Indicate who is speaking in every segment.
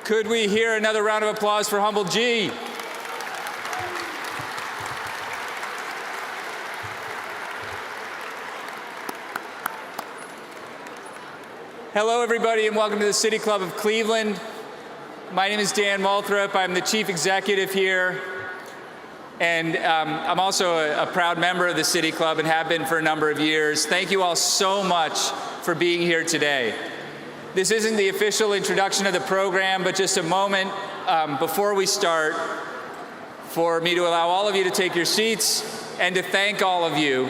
Speaker 1: Could we hear another round of applause for Humble G? Hello, everybody, and welcome to the City Club of Cleveland. My name is Dan Moulthrop. I'm the chief executive here, and I'm also a proud member of the City Club and have been for a number of years. Thank you all so much for being here today. This isn't the official introduction of the program, but just a moment before we start for me to allow all of you to take your seats and to thank all of you.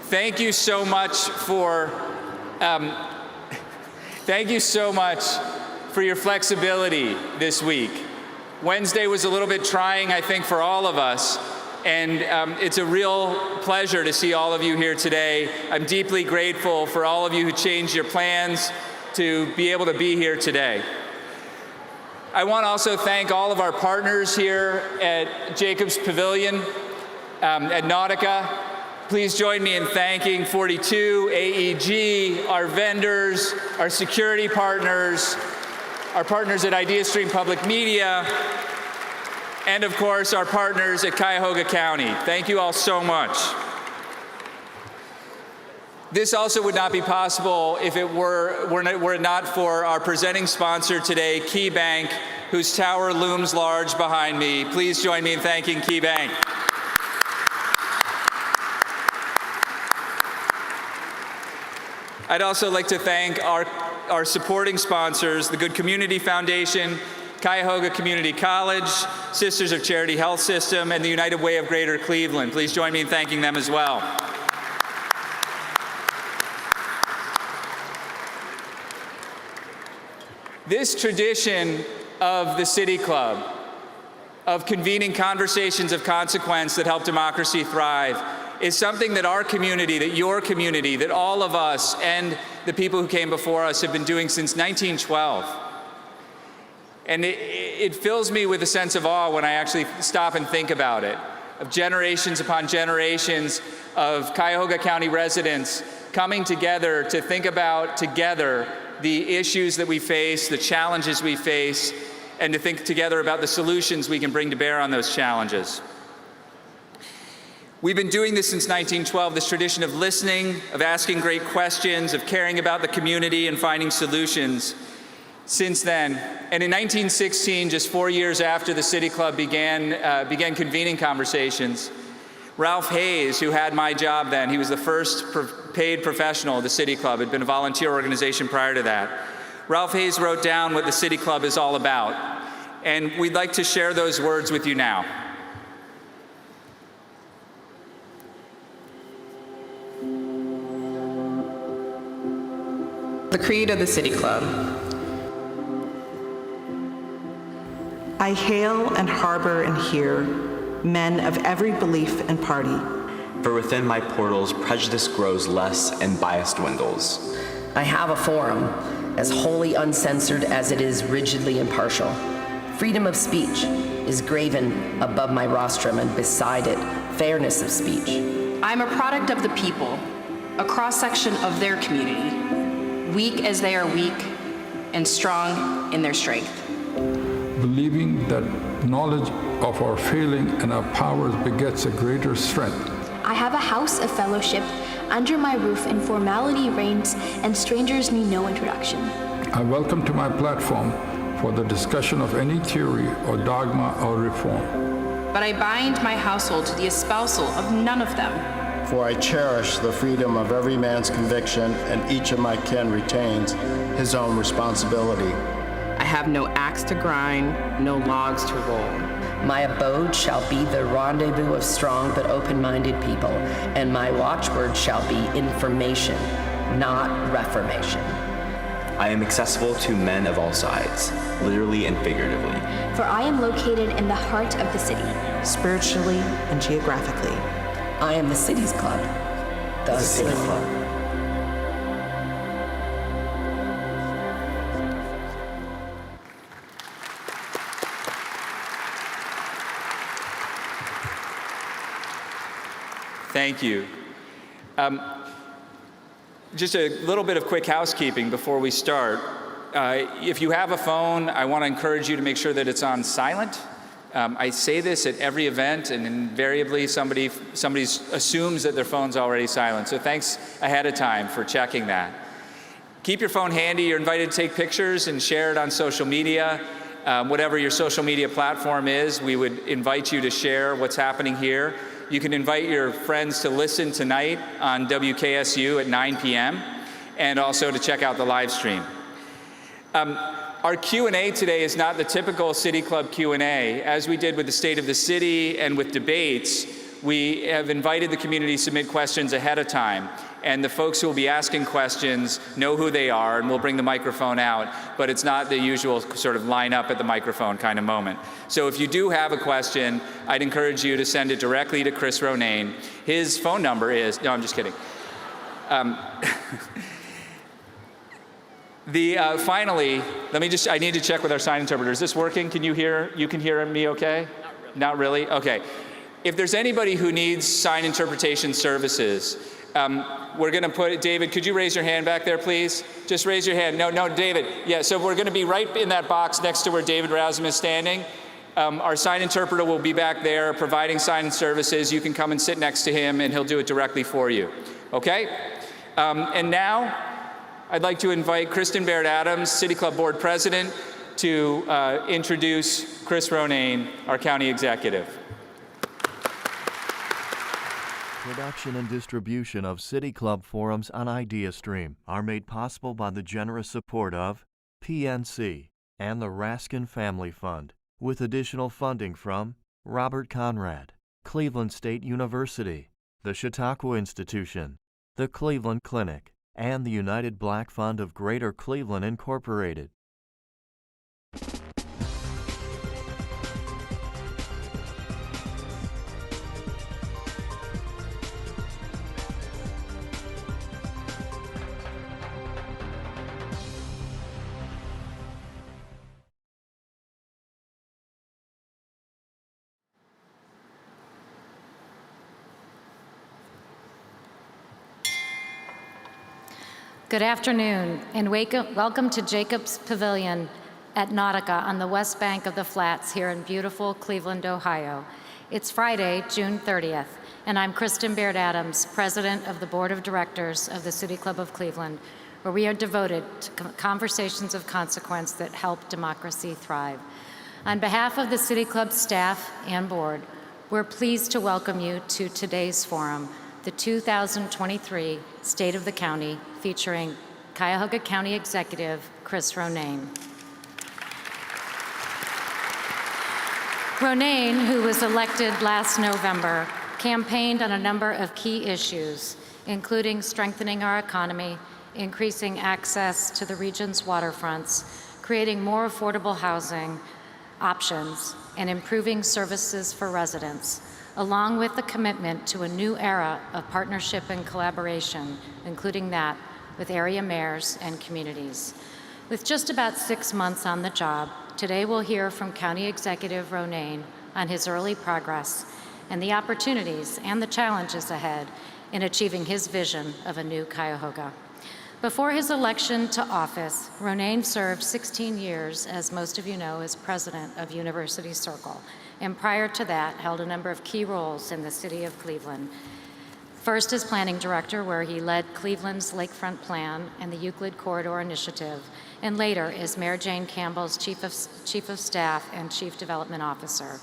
Speaker 1: Thank you so much for your flexibility this week. Wednesday was a little bit trying, I think, for all of us, and it's a real pleasure to see all of you here today. I'm deeply grateful for all of you who changed your plans to be able to be here today. I want to also thank all of our partners here at Jacobs Pavilion, at Nautica. Please join me in thanking 42, AEG, our vendors, our security partners, our partners at Upstream Public Media, and of course, our partners at Cuyahoga County. Thank you all so much. This also would not be possible if it were it not for our presenting sponsor today, KeyBank, whose tower looms large behind me. Please join me in thanking KeyBank. I'd also like to thank our supporting sponsors, the Good Community Foundation, Cuyahoga Community College, Sisters of Charity Health System, and the United Way of Greater Cleveland. Please join me in thanking them as well. This tradition of the City Club, of convening conversations of consequence that help democracy thrive, is something that our community, that your community, that all of us and the people who came before us have been doing since 1912. And it fills me with a sense of awe when I actually stop and think about it, of generations upon generations of Cuyahoga County residents coming together to think about together the issues that we face, the challenges we face, and to think together about the solutions we can bring to bear on those challenges. We've been doing this since 1912, this tradition of listening, of asking great questions, of caring about the community and finding solutions since then. And in 1916, just 4 years after the City Club began convening conversations, Ralph Hayes, who had my job then, he was the first paid professional of the City Club, had been a volunteer organization prior to that. Ralph Hayes wrote down what the City Club is all about, and we'd like to share those words with you now.
Speaker 2: The creed of the City Club. I hail and harbor and hear men of every belief and party.
Speaker 3: For within my portals, prejudice grows less and bias dwindles.
Speaker 4: I have a forum, as wholly uncensored as it is rigidly impartial. Freedom of speech is graven above my rostrum, and beside it, fairness of speech.
Speaker 5: I'm a product of the people, a cross-section of their community, weak as they are weak, and strong in their strength.
Speaker 6: Believing that knowledge of our failing and our powers begets a greater strength.
Speaker 7: I have a house of fellowship. Under my roof informality reigns, and strangers need no introduction.
Speaker 6: I welcome to my platform for the discussion of any theory or dogma or reform.
Speaker 5: But I bind my household to the espousal of none of them.
Speaker 8: For I cherish the freedom of every man's conviction, and each of my kin retains his own responsibility.
Speaker 2: I have no axe to grind, no logs to roll.
Speaker 4: My abode shall be the rendezvous of strong but open-minded people, and my watchword shall be information, not reformation.
Speaker 3: I am accessible to men of all sides, literally and figuratively.
Speaker 7: For I am located in the heart of the city,
Speaker 2: spiritually and geographically.
Speaker 4: I am the City's Club, the City Club.
Speaker 1: Thank you. Just a little bit of quick housekeeping before we start. If you have a phone, I want to encourage you to make sure that it's on silent. I say this at every event, and invariably somebody assumes that their phone's already silent. So thanks ahead of time for checking that. Keep your phone handy. You're invited to take pictures and share it on social media. Whatever your social media platform is, we would invite you to share what's happening here. You can invite your friends to listen tonight on WKSU at 9 p.m. and also to check out the live stream. Our Q&A today is not the typical City Club Q&A. As we did with the State of the City and with debates, we have invited the community to submit questions ahead of time. And the folks who will be asking questions know who they are, and we'll bring the microphone out, but it's not the usual sort of line up at the microphone kind of moment. So if you do have a question, I'd encourage you to send it directly to Chris Ronayne. His phone number is, no, I'm just kidding. Finally, I need to check with our sign interpreter. Is this working? You can hear me okay? Not really. Okay. If there's anybody who needs sign interpretation services, we're going to put, David, could you raise your hand back there, please? Just raise your hand. No, David. Yeah, so we're going to be right in that box next to where David Rasm is standing. Our sign interpreter will be back there providing sign services. You can come and sit next to him, and he'll do it directly for you. Okay? And now, I'd like to invite Kristen Baird Adams, City Club Board President, to introduce Chris Ronayne, our County Executive.
Speaker 9: Production and distribution of City Club forums on IdeaStream are made possible by the generous support of PNC and the Raskin Family Fund, with additional funding from Robert Conrad, Cleveland State University, the Chautauqua Institution, the Cleveland Clinic, and the United Black Fund of Greater Cleveland, Incorporated.
Speaker 10: Good afternoon, and welcome to Jacob's Pavilion at Nautica on the west bank of the Flats here in beautiful Cleveland, Ohio. It's Friday, June 30th, and I'm Kristen Baird Adams, President of the Board of Directors of the City Club of Cleveland, where we are devoted to conversations of consequence that help democracy thrive. On behalf of the City Club staff and board, we're pleased to welcome you to today's forum, the 2023 State of the County, featuring Cuyahoga County Executive Chris Ronayne. Ronayne, who was elected last November, campaigned on a number of key issues, including strengthening our economy, increasing access to the region's waterfronts, creating more affordable housing options, and improving services for residents, along with the commitment to a new era of partnership and collaboration, including that with area mayors and communities. With just about 6 months on the job, today we'll hear from County Executive Ronayne on his early progress and the opportunities and the challenges ahead in achieving his vision of a new Cuyahoga. Before his election to office, Ronayne served 16 years, as most of you know, as president of University Circle, and prior to that, held a number of key roles in the city of Cleveland. First as planning director, where he led Cleveland's Lakefront Plan and the Euclid Corridor Initiative, and later as Mayor Jane Campbell's Chief of Staff and Chief Development Officer.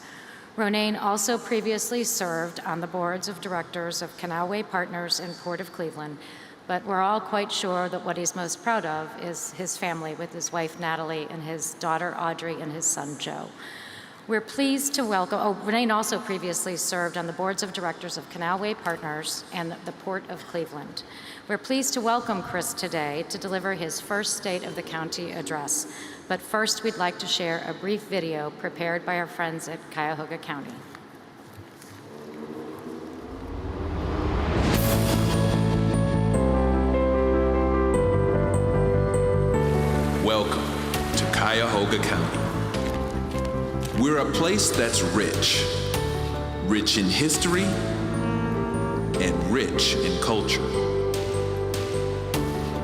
Speaker 10: Ronayne also previously served on the boards of directors of Canal Way Partners and Port of Cleveland, but we're all quite sure that what he's most proud of is his family with his wife Natalie and his daughter Audrey and his son Joe. We're pleased to welcome, Ronayne also previously served on the boards of directors of Canal Way Partners and the Port of Cleveland. We're pleased to welcome Chris today to deliver his first State of the County address. But first, we'd like to share a brief video prepared by our friends at Cuyahoga County.
Speaker 11: Welcome to Cuyahoga County. We're a place that's rich in history and rich in culture.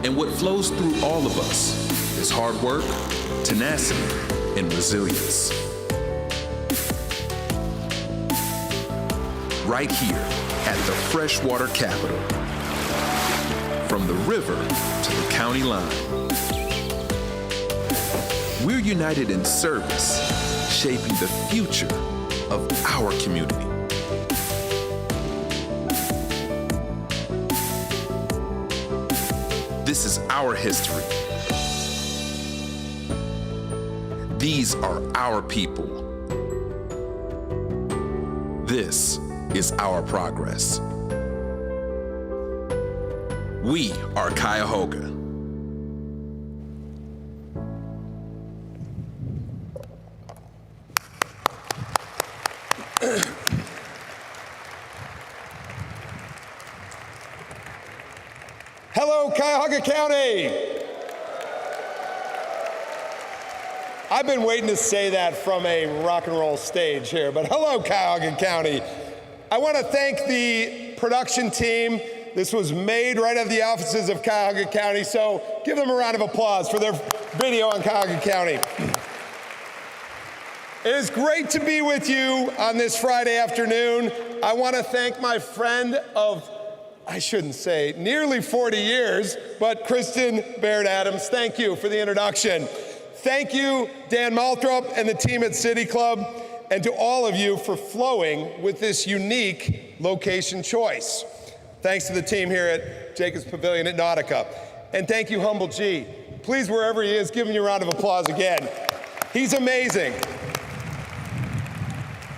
Speaker 11: And what flows through all of us is hard work, tenacity, and resilience. Right here at the freshwater capital, from the river to the county line. We're united in service, shaping the future of our community. This is our history. These are our people. This is our progress. We are Cuyahoga.
Speaker 12: Hello, Cuyahoga County. I've been waiting to say that from a rock and roll stage here, but hello, Cuyahoga County. I want to thank the production team. This was made right out of the offices of Cuyahoga County, so give them a round of applause for their video on Cuyahoga County. It is great to be with you on this Friday afternoon. I want to thank my friend of, I shouldn't say, nearly 40 years, but Kristen Baird Adams. Thank you for the introduction. Thank you, Dan Malthrop and the team at City Club, and to all of you for flowing with this unique location choice. Thanks to the team here at Jacobs Pavilion at Nautica. And thank you, Humble G. Please, wherever he is, give him a round of applause again. He's amazing.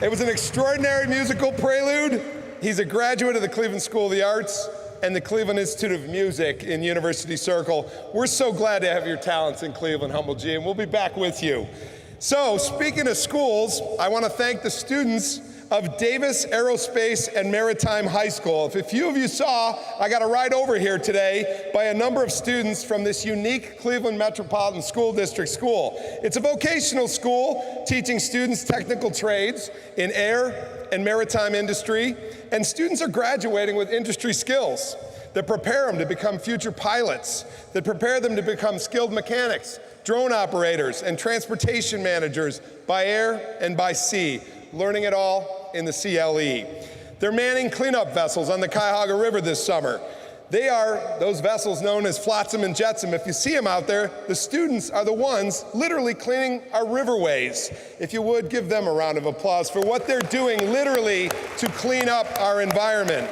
Speaker 12: It was an extraordinary musical prelude. He's a graduate of the Cleveland School of the Arts and the Cleveland Institute of Music in University Circle. We're so glad to have your talents in Cleveland, Humble G, and we'll be back with you. So, speaking of schools, I want to thank the students of Davis Aerospace and Maritime High School. If a few of you saw, I got a ride over here today by a number of students from this unique Cleveland Metropolitan School District school. It's a vocational school teaching students technical trades in air and maritime industry, and students are graduating with industry skills that prepare them to become future pilots, that prepare them to become skilled mechanics, drone operators, and transportation managers by air and by sea, learning it all in the CLE. They're manning cleanup vessels on the Cuyahoga River this summer. They are those vessels known as Flotsam and Jetsam. If you see them out there, the students are the ones literally cleaning our riverways. If you would, give them a round of applause for what they're doing literally to clean up our environment.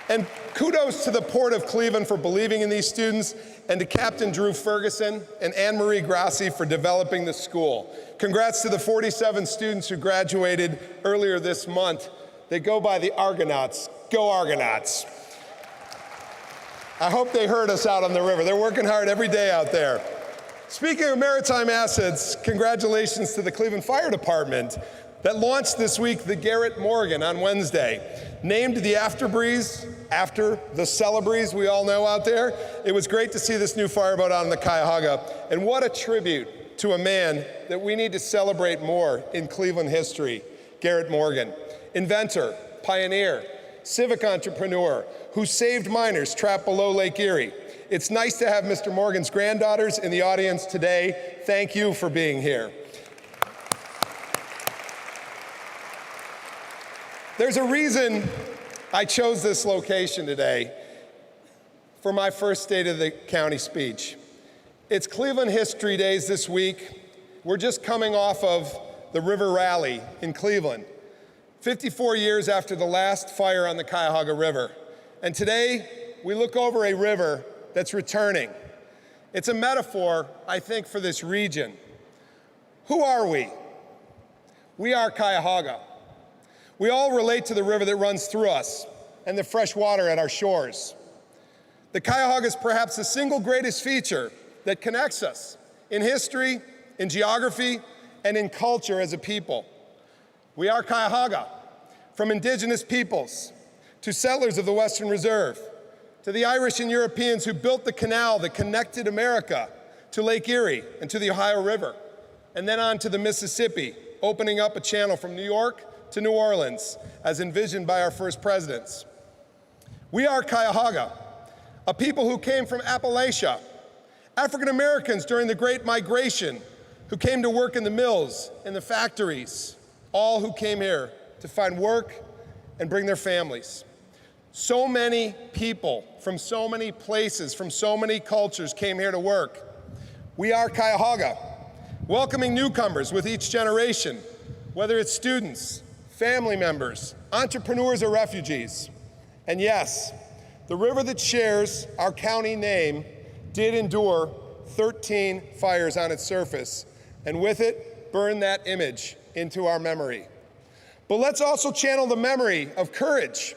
Speaker 12: And kudos to the Port of Cleveland for believing in these students, and to Captain Drew Ferguson and Anne-Marie Grassi for developing the school. Congrats to the 47 students who graduated earlier this month. They go by the Argonauts. Go Argonauts. I hope they heard us out on the river. They're working hard every day out there. Speaking of maritime assets, congratulations to the Cleveland Fire Department that launched this week the Garrett Morgan on Wednesday. Named the Afterbreeze, after the Celebreeze we all know out there. It was great to see this new fireboat out on the Cuyahoga. And what a tribute to a man that we need to celebrate more in Cleveland history, Garrett Morgan. Inventor, pioneer, civic entrepreneur who saved miners trapped below Lake Erie. It's nice to have Mr. Morgan's granddaughters in the audience today. Thank you for being here. There's a reason I chose this location today for my first State of the County speech. It's Cleveland History Days this week. We're just coming off of the River Rally in Cleveland, 54 years after the last fire on the Cuyahoga River. And today, we look over a river that's returning. It's a metaphor, I think, for this region. Who are we? We are Cuyahoga. We all relate to the river that runs through us and the fresh water at our shores. The Cuyahoga is perhaps the single greatest feature that connects us in history, in geography, and in culture as a people. We are Cuyahoga, from indigenous peoples to settlers of the Western Reserve, to the Irish and Europeans who built the canal that connected America to Lake Erie and to the Ohio River, and then on to the Mississippi, opening up a channel from New York to New Orleans, as envisioned by our first presidents. We are Cuyahoga, a people who came from Appalachia African Americans during the Great Migration who came to work in the mills, in the factories, all who came here to find work and bring their families. So many people from so many places, from so many cultures came here to work. We are Cuyahoga, welcoming newcomers with each generation, whether it's students, family members, entrepreneurs, or refugees. And yes, the river that shares our county name did endure 13 fires on its surface, and with it, burn that image into our memory. But let's also channel the memory of courage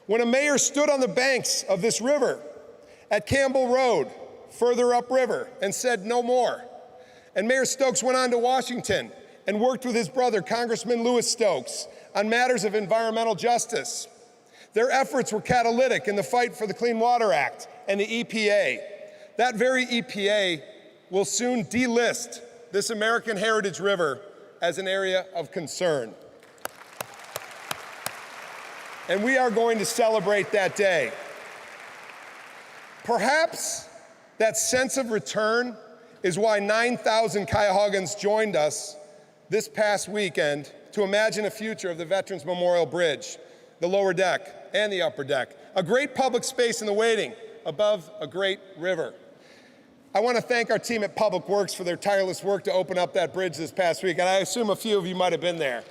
Speaker 12: when a mayor stood on the banks of this river at Campbell Road, further upriver, and said no more. And Mayor Stokes went on to Washington and worked with his brother, Congressman Louis Stokes, on matters of environmental justice. Their efforts were catalytic in the fight for the Clean Water Act and the EPA. That very EPA will soon delist this American Heritage River as an area of concern. And we are going to celebrate that day. Perhaps that sense of return is why 9,000 Cuyahoggans joined us this past weekend to imagine a future of the Veterans Memorial Bridge, the lower deck and the upper deck, a great public space in the waiting above a great river. I want to thank our team at Public Works for their tireless work to open up that bridge this past week, and I assume a few of you might have been there.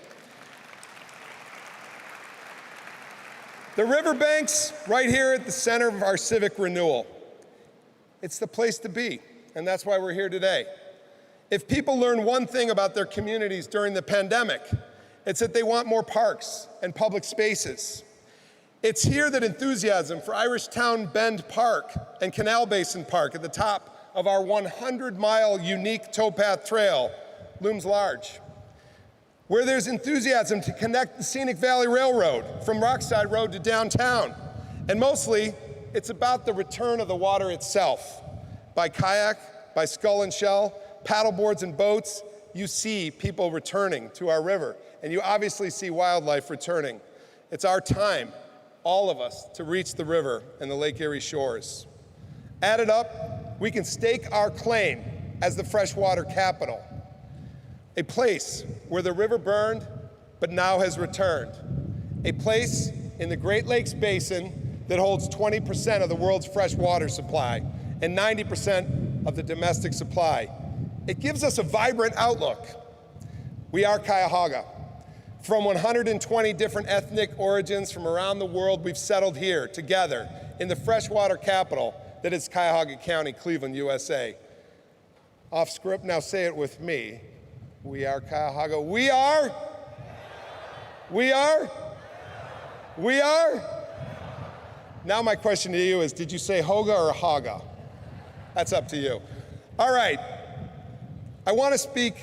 Speaker 12: The riverbanks, right here at the center of our civic renewal. It's the place to be, and that's why we're here today. If people learn one thing about their communities during the pandemic, it's that they want more parks and public spaces. It's here that enthusiasm for Irish Town Bend Park and Canal Basin Park at the top of our 100-mile unique towpath trail looms large. Where there's enthusiasm to connect the Scenic Valley Railroad from Rockside Road to downtown. And mostly, it's about the return of the water itself. By kayak, by scull and shell, paddleboards and boats, you see people returning to our river. And you obviously see wildlife returning. It's our time, all of us, to reach the river and the Lake Erie shores. Added up, we can stake our claim as the freshwater capital. A place where the river burned, but now has returned. A place in the Great Lakes Basin that holds 20% of the world's fresh water supply and 90% of the domestic supply. It gives us a vibrant outlook. We are Cuyahoga. From 120 different ethnic origins from around the world, we've settled here together in the freshwater capital that is Cuyahoga County, Cleveland, USA. Off script, now say it with me. We are Cuyahoga. We are? We are? We are? Now my question to you is, did you say Hoga or Haga? That's up to you. All right. I want to speak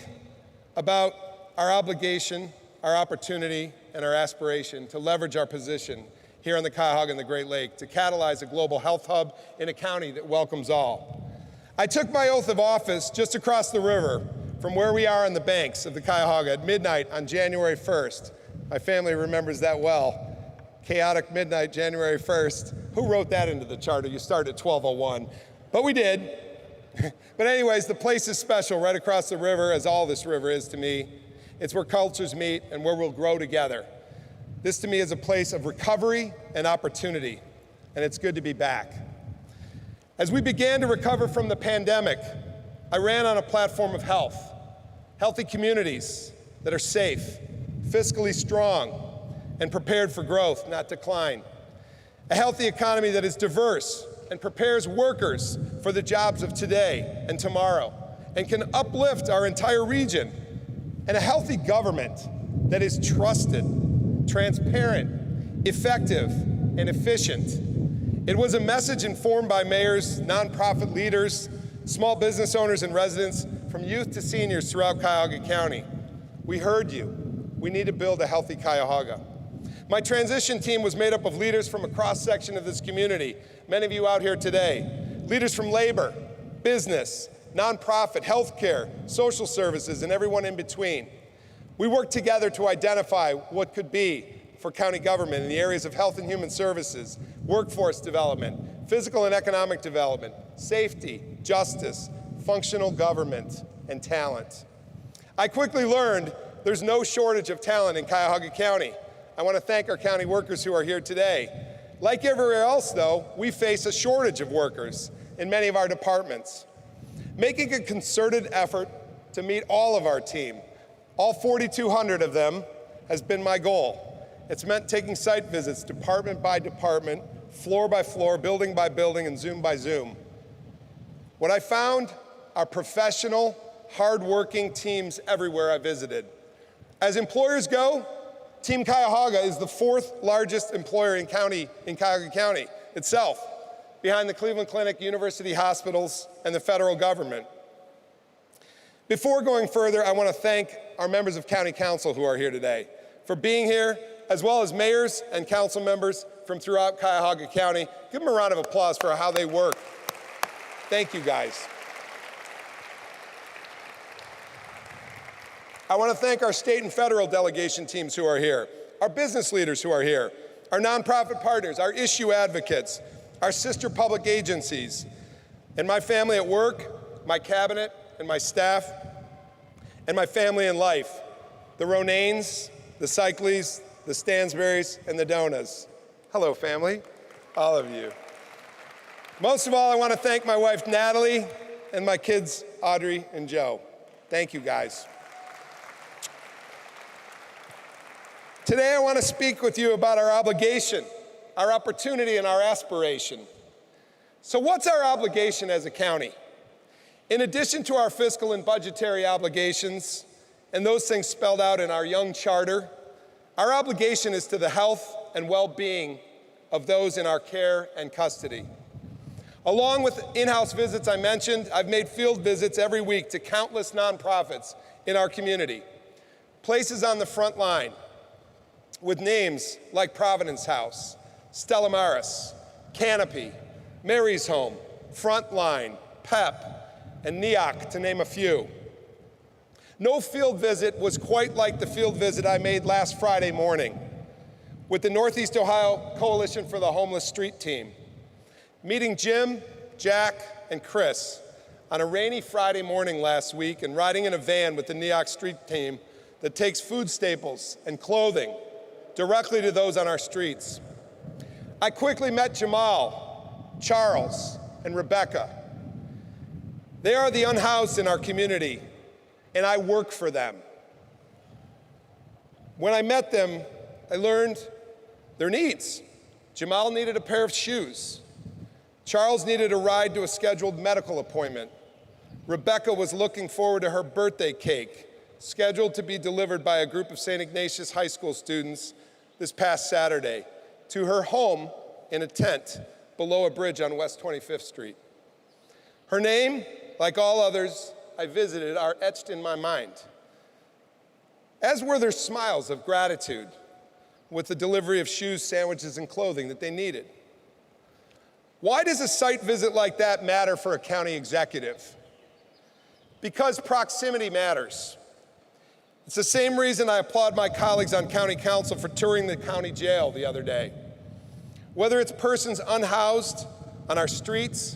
Speaker 12: about our obligation, our opportunity, and our aspiration to leverage our position here on the Cuyahoga and the Great Lake to catalyze a global health hub in a county that welcomes all. I took my oath of office just across the river from where we are on the banks of the Cuyahoga at midnight on January 1st. My family remembers that well. Chaotic midnight, January 1st. Who wrote that into the charter? You start at 12:01. But we did. But anyways, the place is special right across the river, as all this river is to me. It's where cultures meet and where we'll grow together. This to me is a place of recovery and opportunity, and it's good to be back. As we began to recover from the pandemic, I ran on a platform of health. Healthy communities that are safe, fiscally strong, and prepared for growth, not decline. A healthy economy that is diverse and prepares workers for the jobs of today and tomorrow, and can uplift our entire region. And a healthy government that is trusted, transparent, effective, and efficient. It was a message informed by mayors, nonprofit leaders, small business owners and residents, from youth to seniors throughout Cuyahoga County. We heard you. We need to build a healthy Cuyahoga. My transition team was made up of leaders from a cross-section of this community, many of you out here today. Leaders from labor, business, nonprofit, healthcare, social services, and everyone in between. We worked together to identify what could be for county government in the areas of health and human services, workforce development, physical and economic development, safety, justice, functional government, and talent. I quickly learned there's no shortage of talent in Cuyahoga County. I want to thank our county workers who are here today. Like everywhere else, though, we face a shortage of workers in many of our departments. Making a concerted effort to meet all of our team, all 4,200 of them, has been my goal. It's meant taking site visits department by department, floor by floor, building by building, and Zoom by Zoom. What I found are professional, hard-working teams everywhere I visited. As employers go, Team Cuyahoga is the 4th largest employer in Cuyahoga County itself, behind the Cleveland Clinic, university hospitals, and the federal government. Before going further, I want to thank our members of County Council who are here today for being here, as well as mayors and council members from throughout Cuyahoga County. Give them a round of applause for how they work. Thank you, guys. I want to thank our state and federal delegation teams who are here, our business leaders who are here, our nonprofit partners, our issue advocates, our sister public agencies, and my family at work, my cabinet and my staff, and my family in life, the Ronanes, the Cycleys, the Stansberrys, and the Donas. Hello, family, all of you. Most of all, I want to thank my wife, Natalie, and my kids, Audrey and Joe. Thank you, guys. Today, I want to speak with you about our obligation, our opportunity, and our aspiration. So what's our obligation as a county? In addition to our fiscal and budgetary obligations, and those things spelled out in our young charter, our obligation is to the health and well-being of those in our care and custody. Along with in-house visits I mentioned, I've made field visits every week to countless nonprofits in our community, places on the front line, with names like Providence House, Stella Maris, Canopy, Mary's Home, Frontline, PEP, and NEOC, to name a few. No field visit was quite like the field visit I made last Friday morning with the Northeast Ohio Coalition for the Homeless Street Team, meeting Jim, Jack, and Chris on a rainy Friday morning last week and riding in a van with the NEOC Street Team that takes food staples and clothing directly to those on our streets. I quickly met Jamal, Charles, and Rebecca. They are the unhoused in our community, and I work for them. When I met them, I learned their needs. Jamal needed a pair of shoes. Charles needed a ride to a scheduled medical appointment. Rebecca was looking forward to her birthday cake, scheduled to be delivered by a group of St. Ignatius High School students this past Saturday to her home in a tent below a bridge on West 25th Street. Her name, like all others I visited, are etched in my mind, as were their smiles of gratitude with the delivery of shoes, sandwiches, and clothing that they needed. Why does a site visit like that matter for a county executive? Because proximity matters. It's the same reason I applaud my colleagues on county council for touring the county jail the other day. Whether it's persons unhoused on our streets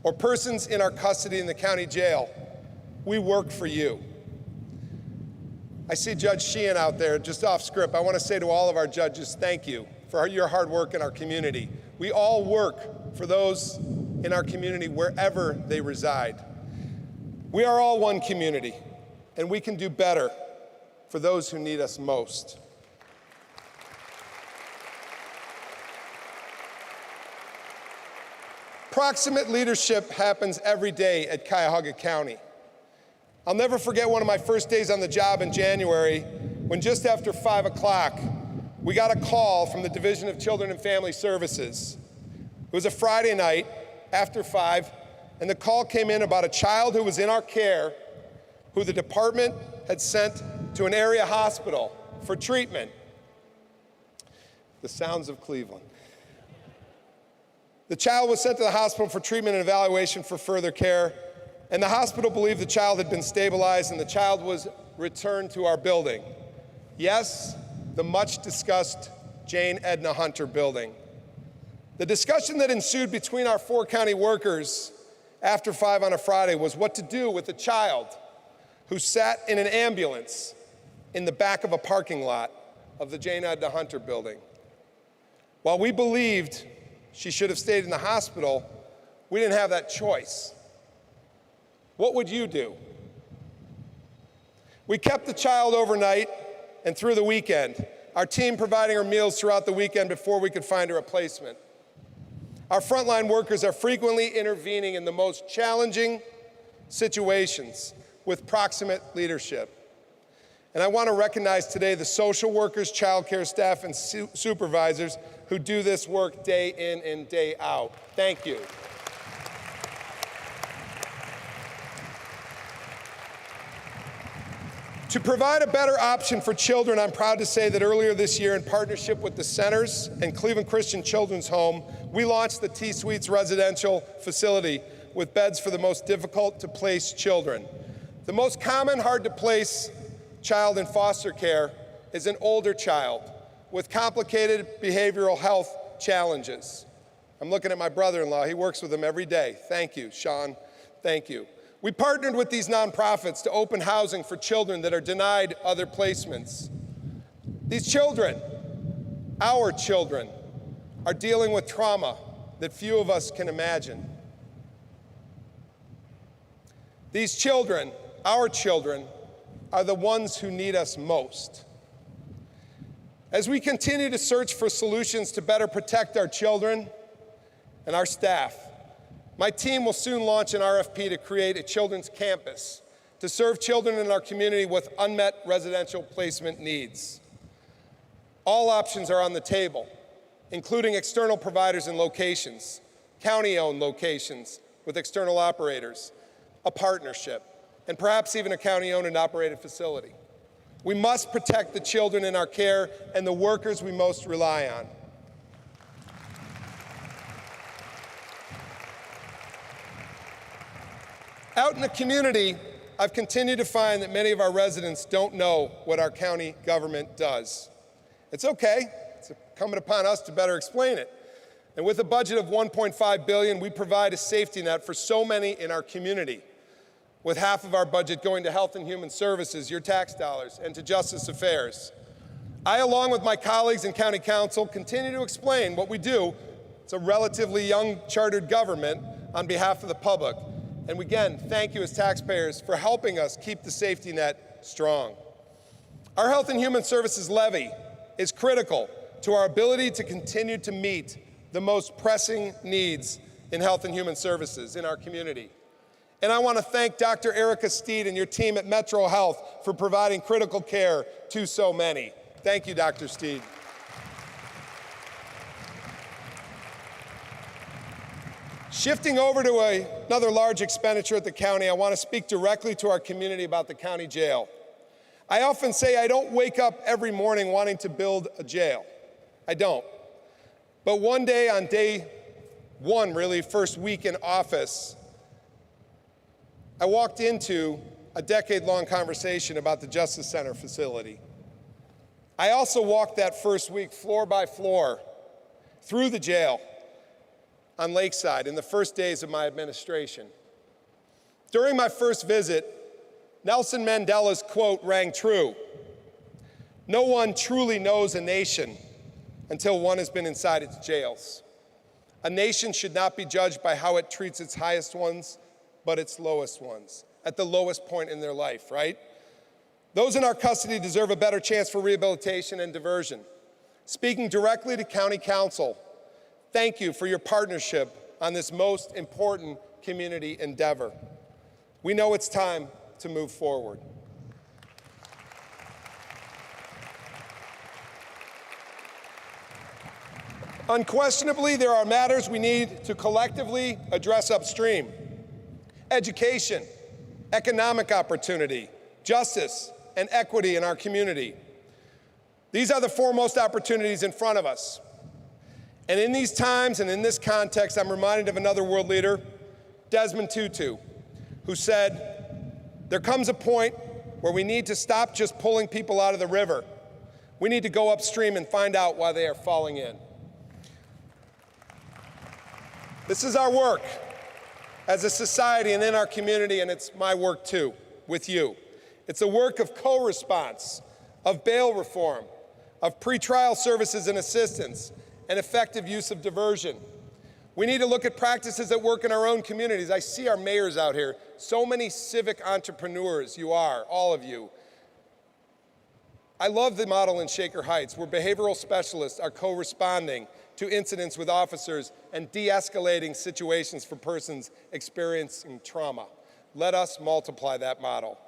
Speaker 12: or persons in our custody in the county jail, we work for you. I see Judge Sheehan out there, just off script. I want to say to all of our judges, thank you for your hard work in our community. We all work for those in our community wherever they reside. We are all one community, and we can do better for those who need us most. Proximate leadership happens every day at Cuyahoga County. I'll never forget one of my first days on the job in January when just after 5 o'clock, we got a call from the Division of Children and Family Services. It was a Friday night after 5, and the call came in about a child who was in our care who the department had sent to an area hospital for treatment. The sounds of Cleveland. The child was sent to the hospital for treatment and evaluation for further care, and the hospital believed the child had been stabilized and the child was returned to our building. Yes, the much discussed Jane Edna Hunter building. The discussion that ensued between our 4 county workers after 5 on a Friday was what to do with a child who sat in an ambulance in the back of a parking lot of the Jane Edna Hunter building. While we believed she should have stayed in the hospital, we didn't have that choice. What would you do? We kept the child overnight and through the weekend, our team providing her meals throughout the weekend before we could find a replacement. Our frontline workers are frequently intervening in the most challenging situations with proximate leadership. And I want to recognize today the social workers, childcare staff, and supervisors who do this work day in and day out. Thank you. To provide a better option for children, I'm proud to say that earlier this year, in partnership with the Centers and Cleveland Christian Children's Home, we launched the T-Suites residential facility with beds for the most difficult to place children. The most common hard to place child in foster care is an older child with complicated behavioral health challenges. I'm looking at my brother-in-law. He works with them every day. Thank you, Sean. Thank you. We partnered with these nonprofits to open housing for children that are denied other placements. These children, our children, are dealing with trauma that few of us can imagine. These children, our children, are the ones who need us most. As we continue to search for solutions to better protect our children and our staff, my team will soon launch an RFP to create a children's campus to serve children in our community with unmet residential placement needs. All options are on the table, including external providers and locations, county-owned locations with external operators, a partnership, and perhaps even a county-owned and operated facility. We must protect the children in our care and the workers we most rely on. Out in the community, I've continued to find that many of our residents don't know what our county government does. It's okay. It's incumbent upon us to better explain it. And with a budget of $1.5 billion, we provide a safety net for so many in our community, with half of our budget going to Health and Human Services, your tax dollars, and to Justice Affairs. I, along with my colleagues in County Council, continue to explain what we do. It's a relatively young chartered government on behalf of the public. And again, thank you as taxpayers for helping us keep the safety net strong. Our Health and Human Services levy is critical to our ability to continue to meet the most pressing needs in health and human services in our community. And I want to thank Dr. Erica Steed and your team at Metro Health for providing critical care to so many. Thank you, Dr. Steed. Shifting over to another large expenditure at the county, I want to speak directly to our community about the county jail. I often say I don't wake up every morning wanting to build a jail. I don't. But one day, on day one, really, first week in office, I walked into a decade-long conversation about the Justice Center facility. I also walked that first week floor by floor through the jail on Lakeside in the first days of my administration. During my first visit, Nelson Mandela's quote rang true: "No one truly knows a nation until one has been inside its jails. A nation should not be judged by how it treats its highest ones, but its lowest ones," at the lowest point in their life, right? Those in our custody deserve a better chance for rehabilitation and diversion. Speaking directly to County Council, thank you for your partnership on this most important community endeavor. We know it's time to move forward. Unquestionably, there are matters we need to collectively address upstream: education, economic opportunity, justice, and equity in our community. These are the foremost opportunities in front of us. And in these times and in this context, I'm reminded of another world leader, Desmond Tutu, who said, "There comes a point where we need to stop just pulling people out of the river. We need to go upstream and find out why they are falling in." This is our work as a society and in our community, and it's my work too, with you. It's a work of co-response, of bail reform, of pretrial services and assistance, and effective use of diversion. We need to look at practices that work in our own communities. I see our mayors out here, so many civic entrepreneurs you are, all of you. I love the model in Shaker Heights, where behavioral specialists are co-responding to incidents with officers and de-escalating situations for persons experiencing trauma. Let us multiply that model.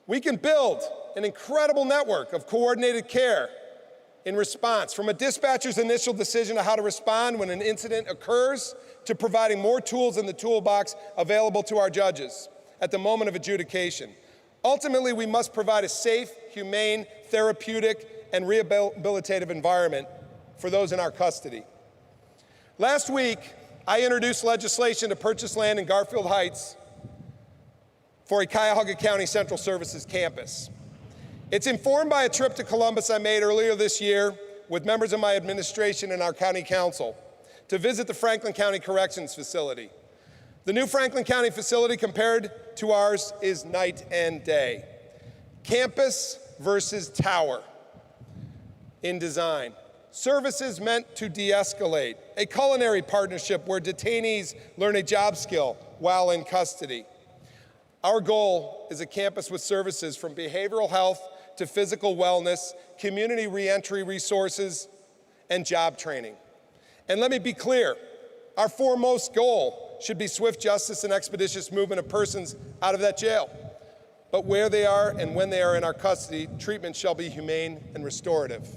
Speaker 12: We can build an incredible network of coordinated care in response, from a dispatcher's initial decision on how to respond when an incident occurs, to providing more tools in the toolbox available to our judges at the moment of adjudication. Ultimately, we must provide a safe, humane, therapeutic, and rehabilitative environment for those in our custody. Last week, I introduced legislation to purchase land in Garfield Heights for a Cuyahoga County Central Services campus. It's informed by a trip to Columbus I made earlier this year with members of my administration and our county council to visit the Franklin County Corrections Facility. The new Franklin County facility compared to ours is night and day. Campus versus tower in design. Services meant to de-escalate. A culinary partnership where detainees learn a job skill while in custody. Our goal is a campus with services from behavioral health to physical wellness, community reentry resources, and job training. And let me be clear, our foremost goal should be swift justice and expeditious movement of persons out of that jail. But where they are and when they are in our custody, treatment shall be humane and restorative.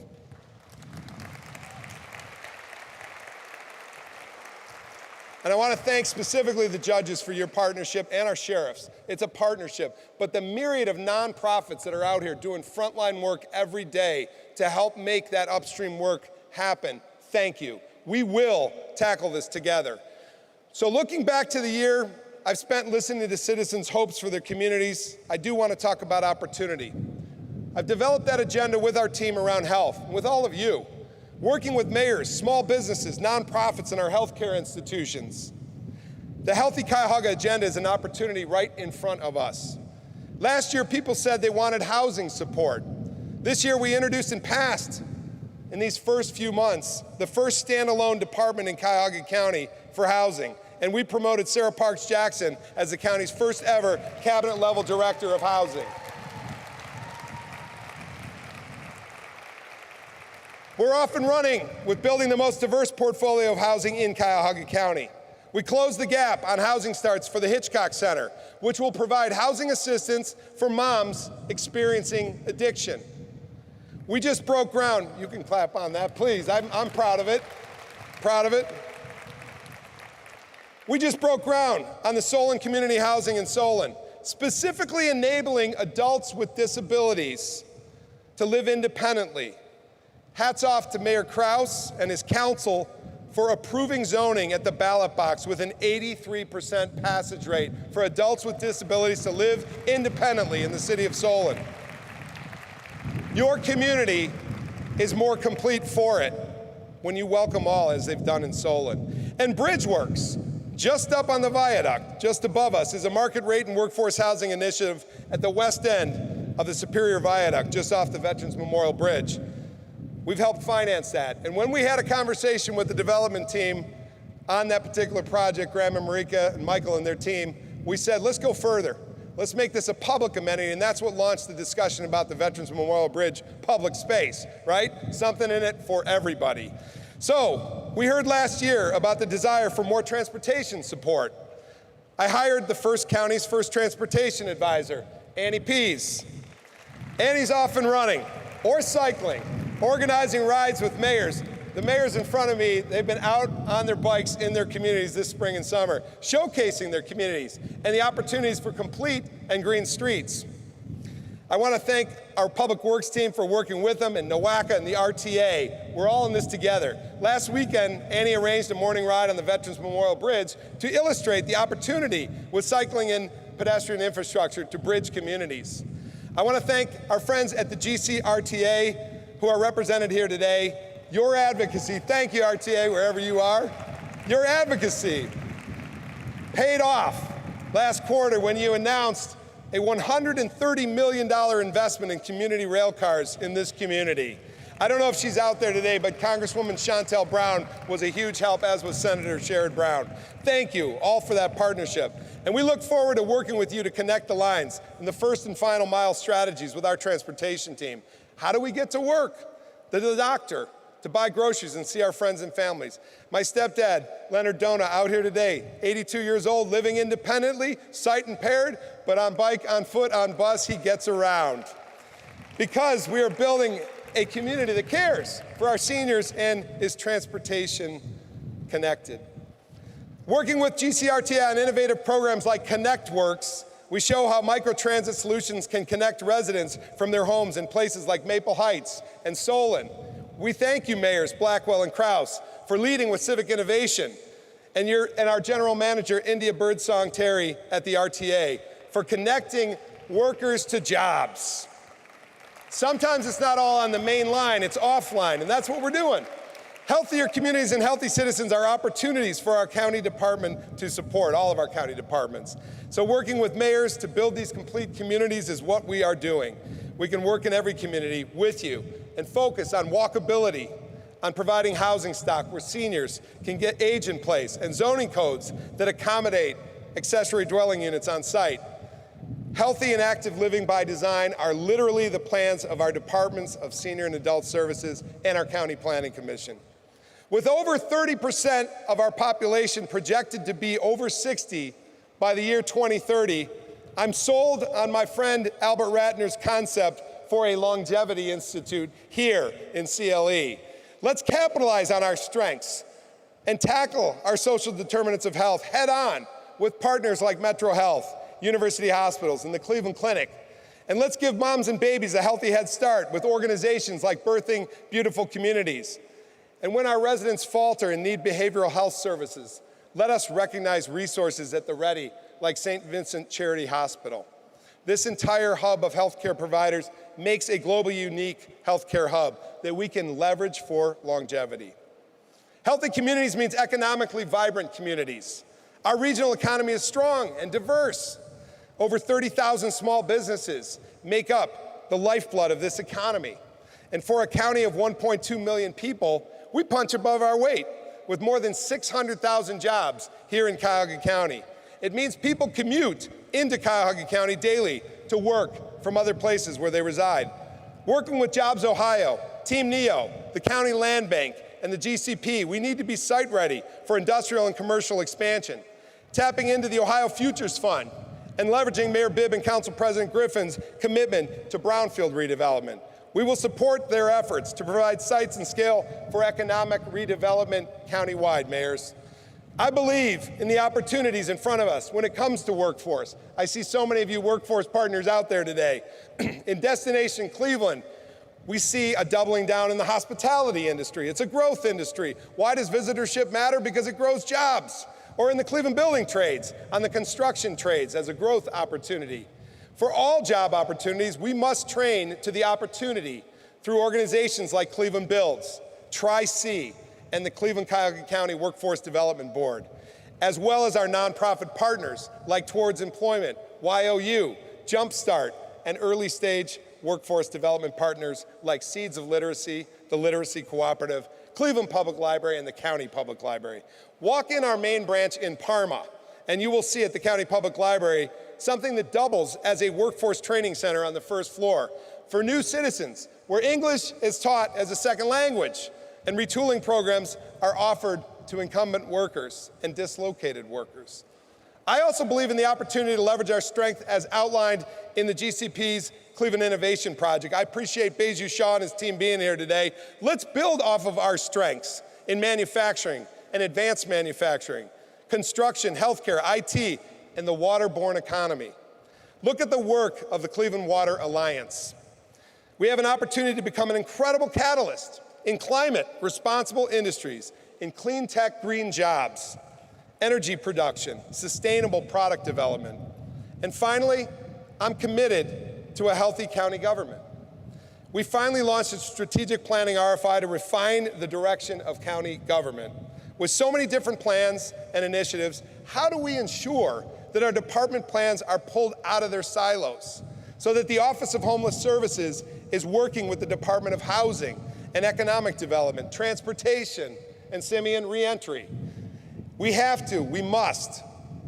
Speaker 12: And I want to thank specifically the judges for your partnership and our sheriffs. It's a partnership, but the myriad of nonprofits that are out here doing frontline work every day to help make that upstream work happen, thank you. We will tackle this together. So looking back to the year I've spent listening to citizens' hopes for their communities, I do want to talk about opportunity. I've developed that agenda with our team around health, and with all of you, working with mayors, small businesses, nonprofits, and our healthcare institutions. The Healthy Cuyahoga agenda is an opportunity right in front of us. Last year, people said they wanted housing support. This year, we introduced and passed, in these first few months, the first standalone department in Cuyahoga County for housing. And we promoted Sarah Parks Jackson as the county's first ever cabinet-level director of housing. We're off and running with building the most diverse portfolio of housing in Cuyahoga County. We closed the gap on housing starts for the Hitchcock Center, which will provide housing assistance for moms experiencing addiction. We just broke ground. You can clap on that, please. I'm proud of it. Proud of it. We just broke ground on the Solon Community Housing in Solon, specifically enabling adults with disabilities to live independently. Hats off to Mayor Kraus and his council for approving zoning at the ballot box with an 83% passage rate for adults with disabilities to live independently in the city of Solon. Your community is more complete for it when you welcome all, as they've done in Solon. And Bridgeworks, just up on the viaduct, just above us, is a market rate and workforce housing initiative at the west end of the Superior Viaduct, just off the Veterans Memorial Bridge. We've helped finance that. And when we had a conversation with the development team on that particular project, Graham and Marika and Michael and their team, we said, let's go further. Let's make this a public amenity, and that's what launched the discussion about the Veterans Memorial Bridge public space, right? Something in it for everybody. So, we heard last year about the desire for more transportation support. I hired the first county's first transportation advisor, Annie Pease. Annie's off and running, or cycling, organizing rides with mayors. The mayors in front of me, they've been out on their bikes in their communities this spring and summer, showcasing their communities and the opportunities for complete and green streets. I want to thank our public works team for working with them, and NOACA and the RTA. We're all in this together. Last weekend, Annie arranged a morning ride on the Veterans Memorial Bridge to illustrate the opportunity with cycling and pedestrian infrastructure to bridge communities. I want to thank our friends at the GCRTA who are represented here today. Your advocacy, thank you RTA, wherever you are. Your advocacy paid off last quarter when you announced a $130 million investment in community rail cars in this community. I don't know if she's out there today, but Congresswoman Shontel Brown was a huge help, as was Senator Sherrod Brown. Thank you all for that partnership. And we look forward to working with you to connect the lines in the first and final mile strategies with our transportation team. How do we get to work? To the doctor, to buy groceries and see our friends and families. My stepdad, Leonard Dona, out here today, 82 years old, living independently, sight impaired, but on bike, on foot, on bus, he gets around. Because we are building a community that cares for our seniors and is transportation connected. Working with GCRTI on innovative programs like ConnectWorks, we show how microtransit solutions can connect residents from their homes in places like Maple Heights and Solon. We thank you, Mayors Blackwell and Krause, for leading with civic innovation, and our General Manager, India Birdsong Terry at the RTA, for connecting workers to jobs. Sometimes it's not all on the main line, it's offline, and that's what we're doing. Healthier communities and healthy citizens are opportunities for our county department to support, all of our county departments. So working with mayors to build these complete communities is what we are doing. We can work in every community with you and focus on walkability, on providing housing stock where seniors can get age in place, and zoning codes that accommodate accessory dwelling units on site. Healthy and active living by design are literally the plans of our departments of Senior and Adult Services and our County Planning Commission. With over 30% of our population projected to be over 60 by the year 2030, I'm sold on my friend Albert Ratner's concept for a longevity institute here in CLE. Let's capitalize on our strengths and tackle our social determinants of health head on with partners like Metro Health, University Hospitals, and the Cleveland Clinic. And let's give moms and babies a healthy head start with organizations like Birthing Beautiful Communities. And when our residents falter and need behavioral health services, let us recognize resources at the ready, like St. Vincent Charity Hospital. This entire hub of healthcare providers makes a globally unique healthcare hub that we can leverage for longevity. Healthy communities means economically vibrant communities. Our regional economy is strong and diverse. Over 30,000 small businesses make up the lifeblood of this economy. And for a county of 1.2 million people, we punch above our weight with more than 600,000 jobs here in Cuyahoga County. It means people commute into Cuyahoga County daily to work from other places where they reside. Working with Jobs Ohio, Team NEO, the County Land Bank, and the GCP, we need to be site ready for industrial and commercial expansion. Tapping into the Ohio Futures Fund and leveraging Mayor Bibb and Council President Griffin's commitment to brownfield redevelopment. We will support their efforts to provide sites and scale for economic redevelopment countywide, mayors. I believe in the opportunities in front of us when it comes to workforce. I see so many of you workforce partners out there today. In Destination Cleveland, we see a doubling down in the hospitality industry. It's a growth industry. Why does visitorship matter? Because it grows jobs. Or in the Cleveland building trades, on the construction trades as a growth opportunity. For all job opportunities, we must train to the opportunity through organizations like Cleveland Builds, Tri-C, and the Cleveland-Cuyahoga County Workforce Development Board, as well as our nonprofit partners like Towards Employment, YOU, Jumpstart, and early stage workforce development partners like Seeds of Literacy, the Literacy Cooperative, Cleveland Public Library, and the County Public Library. Walk in our main branch in Parma, and you will see at the County Public Library something that doubles as a workforce training center on the first floor for new citizens, where English is taught as a second language, and retooling programs are offered to incumbent workers and dislocated workers. I also believe in the opportunity to leverage our strength as outlined in the GCP's Cleveland Innovation Project. I appreciate Beju Shaw and his team being here today. Let's build off of our strengths in manufacturing and advanced manufacturing, construction, healthcare, IT, and the waterborne economy. Look at the work of the Cleveland Water Alliance. We have an opportunity to become an incredible catalyst in climate responsible industries, in clean tech, green jobs, energy production, sustainable product development. And finally, I'm committed to a healthy county government. We finally launched a strategic planning RFI to refine the direction of county government. With so many different plans and initiatives, how do we ensure that our department plans are pulled out of their silos so that the Office of Homeless Services is working with the Department of Housing and Economic Development, Transportation, and Simian Reentry? We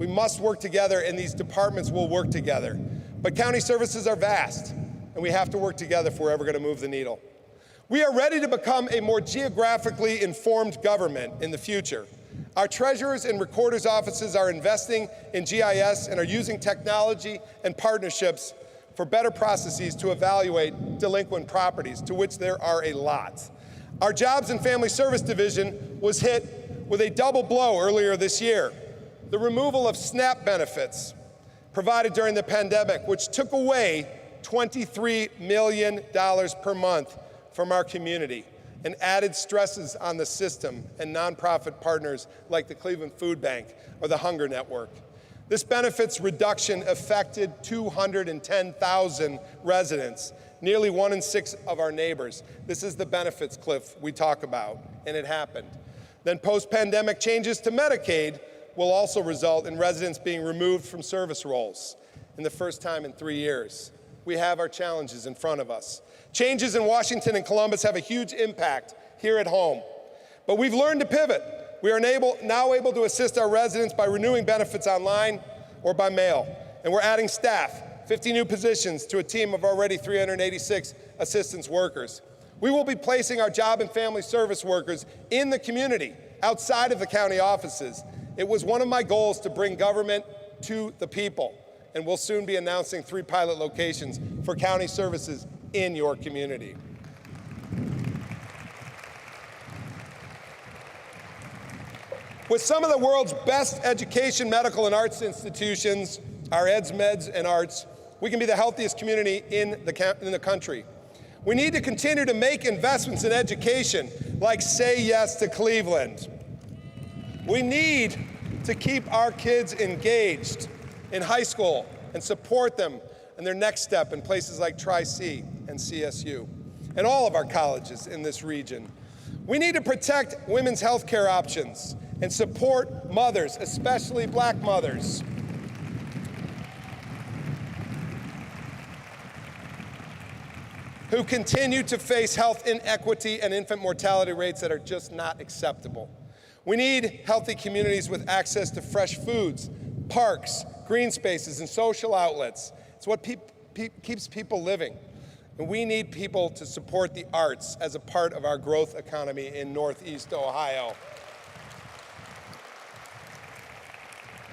Speaker 12: must work together, and these departments will work together. But county services are vast, and we have to work together if we're ever going to move the needle. We are ready to become a more geographically informed government in the future. Our treasurers and recorders' offices are investing in GIS and are using technology and partnerships for better processes to evaluate delinquent properties, to which there are a lot. Our Jobs and Family Service Division was hit with a double blow earlier this year. The removal of SNAP benefits provided during the pandemic, which took away $23 million per month from our community and added stresses on the system and nonprofit partners like the Cleveland Food Bank or the Hunger Network. This benefits reduction affected 210,000 residents, nearly 1 in 6 of our neighbors. This is the benefits cliff we talk about, and it happened. Then post-pandemic changes to Medicaid will also result in residents being removed from service roles in the first time in 3 years. We have our challenges in front of us. Changes in Washington and Columbus have a huge impact here at home. But we've learned to pivot. We are now able to assist our residents by renewing benefits online or by mail. And we're adding staff, 50 new positions to a team of already 386 assistance workers. We will be placing our job and family service workers in the community, outside of the county offices. It was one of my goals to bring government to the people. And we'll soon be announcing 3 pilot locations for county services in your community. With some of the world's best education, medical, and arts institutions, our eds, meds, and arts, we can be the healthiest community in the country. We need to continue to make investments in education, like Say Yes to Cleveland. We need to keep our kids engaged in high school and support them in their next step in places like Tri-C and CSU, and all of our colleges in this region. We need to protect women's health care options and support mothers, especially black mothers. Who continue to face health inequity and infant mortality rates that are just not acceptable. We need healthy communities with access to fresh foods, parks, green spaces, and social outlets. It's what keeps people living. And we need people to support the arts as a part of our growth economy in Northeast Ohio.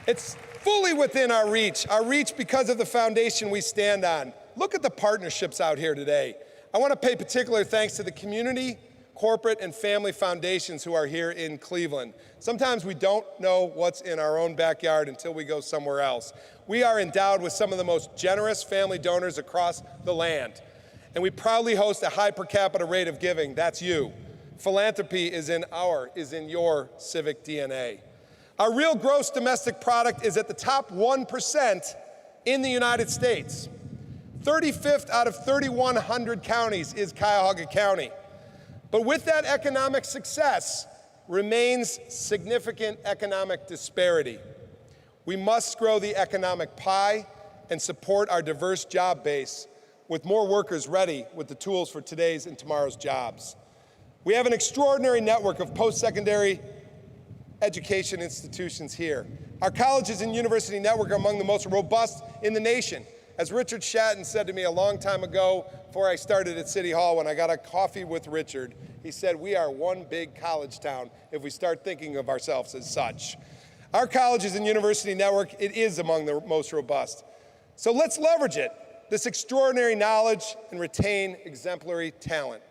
Speaker 12: It's fully within our reach because of the foundation we stand on. Look at the partnerships out here today. I want to pay particular thanks to the community, corporate, and family foundations who are here in Cleveland. Sometimes we don't know what's in our own backyard until we go somewhere else. We are endowed with some of the most generous family donors across the land, and we proudly host a high per capita rate of giving. That's you. Philanthropy is in your civic DNA. Our real gross domestic product is at the top 1% in the United States. 35th out of 3,100 counties is Cuyahoga County. But with that economic success remains significant economic disparity. We must grow the economic pie and support our diverse job base with more workers ready with the tools for today's and tomorrow's jobs. We have an extraordinary network of post-secondary education institutions here. Our colleges and university network are among the most robust in the nation. As Richard Shatton said to me a long time ago before I started at City Hall when I got a coffee with Richard, he said, we are one big college town if we start thinking of ourselves as such. Our colleges and university network, it is among the most robust. So let's leverage it, this extraordinary knowledge, and retain exemplary talent.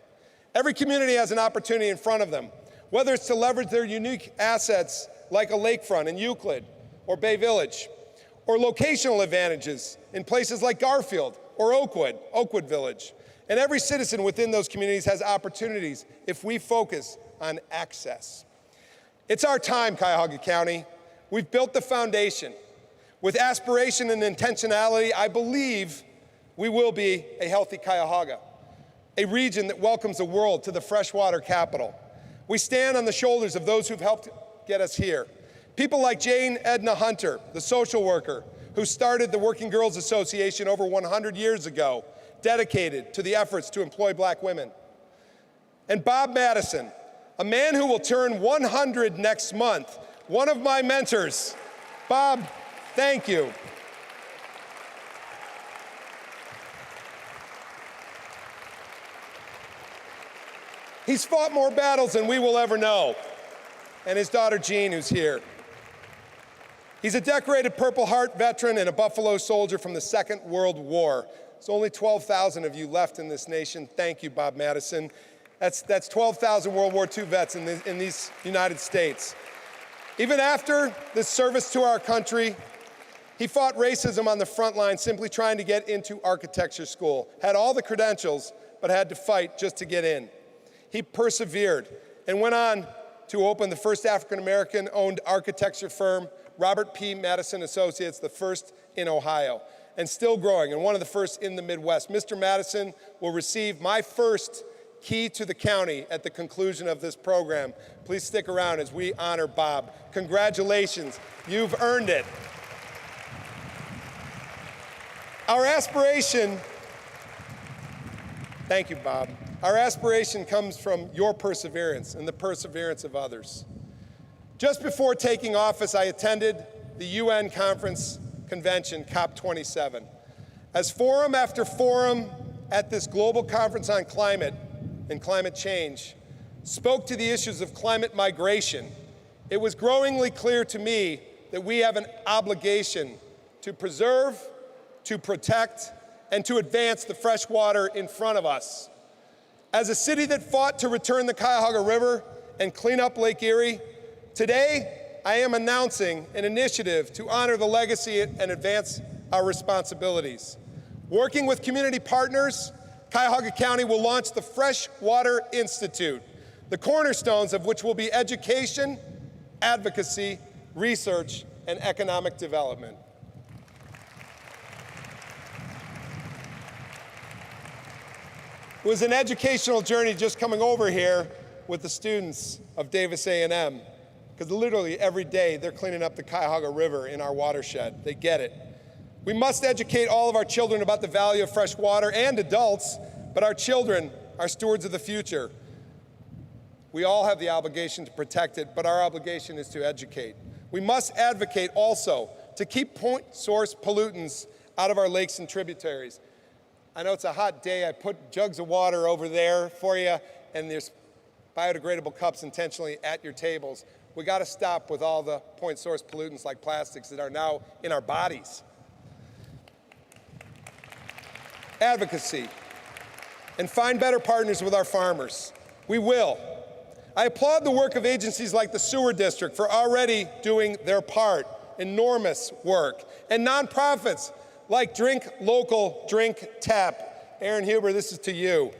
Speaker 12: Every community has an opportunity in front of them, whether it's to leverage their unique assets like a lakefront in Euclid or Bay Village, or locational advantages in places like Garfield or Oakwood Village. And every citizen within those communities has opportunities if we focus on access. It's our time, Cuyahoga County. We've built the foundation. With aspiration and intentionality, I believe we will be a healthy Cuyahoga, a region that welcomes the world to the freshwater capital. We stand on the shoulders of those who've helped get us here. People like Jane Edna Hunter, the social worker who started the Working Girls Association over 100 years ago, dedicated to the efforts to employ black women. And Bob Madison, a man who will turn 100 next month, one of my mentors. Bob, thank you. He's fought more battles than we will ever know. And his daughter Jean, who's here. He's a decorated Purple Heart veteran and a Buffalo soldier from the Second World War. There's only 12,000 of you left in this nation. Thank you, Bob Madison. That's 12,000 World War II vets in these United States. Even after this service to our country, he fought racism on the front line, simply trying to get into architecture school. Had all the credentials, but had to fight just to get in. He persevered and went on to open the first African-American owned architecture firm, Robert P. Madison Associates, the first in Ohio, and still growing, and one of the first in the Midwest. Mr. Madison will receive my first key to the county at the conclusion of this program. Please stick around as we honor Bob. Congratulations, you've earned it. Our aspiration, thank you, Bob. Our aspiration comes from your perseverance and the perseverance of others. Just before taking office, I attended the UN conference convention, COP27. As forum after forum at this global conference on climate and climate change spoke to the issues of climate migration, it was growingly clear to me that we have an obligation to preserve, to protect, and to advance the fresh water in front of us. As a city that fought to return the Cuyahoga River and clean up Lake Erie, today I am announcing an initiative to honor the legacy and advance our responsibilities. Working with community partners, Cuyahoga County will launch the Freshwater Institute, the cornerstones of which will be education, advocacy, research, and economic development. It was an educational journey just coming over here with the students of Davis A&M, because literally every day they're cleaning up the Cuyahoga River in our watershed. They get it. We must educate all of our children about the value of fresh water, and adults, but our children are stewards of the future. We all have the obligation to protect it, but our obligation is to educate. We must advocate also to keep point source pollutants out of our lakes and tributaries. I know it's a hot day. I put jugs of water over there for you, and there's biodegradable cups intentionally at your tables. We got to stop with all the point source pollutants like plastics that are now in our bodies. Advocacy, and find better partners with our farmers. We will. I applaud the work of agencies like the Sewer District for already doing their part, enormous work, and nonprofits like Drink Local, Drink Tap. Aaron Huber, this is to you.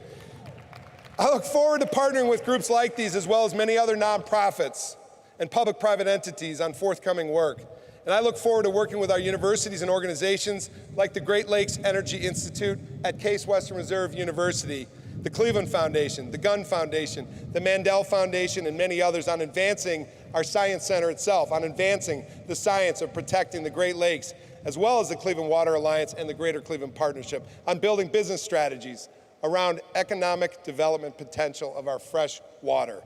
Speaker 12: I look forward to partnering with groups like these, as well as many other nonprofits and public-private entities on forthcoming work. And I look forward to working with our universities and organizations like the Great Lakes Energy Institute at Case Western Reserve University, the Cleveland Foundation, the Gunn Foundation, the Mandel Foundation, and many others on advancing our Science Center itself, on advancing the science of protecting the Great Lakes, as well as the Cleveland Water Alliance and the Greater Cleveland Partnership, on building business strategies around economic development potential of our fresh water.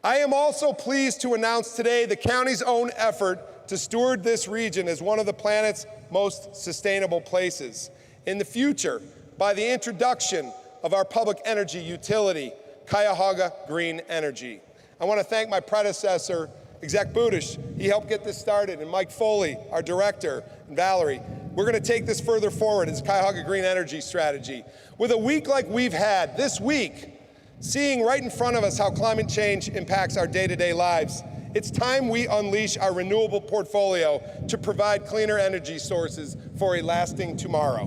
Speaker 12: I am also pleased to announce today the county's own effort to steward this region as one of the planet's most sustainable places. In the future, by the introduction of our public energy utility, Cuyahoga Green Energy. I want to thank my predecessor, Exec Budish. He helped get this started, and Mike Foley, our director, and Valerie. We're going to take this further forward as Cuyahoga Green Energy strategy. With a week like we've had this week, seeing right in front of us how climate change impacts our day-to-day lives, it's time we unleash our renewable portfolio to provide cleaner energy sources for a lasting tomorrow.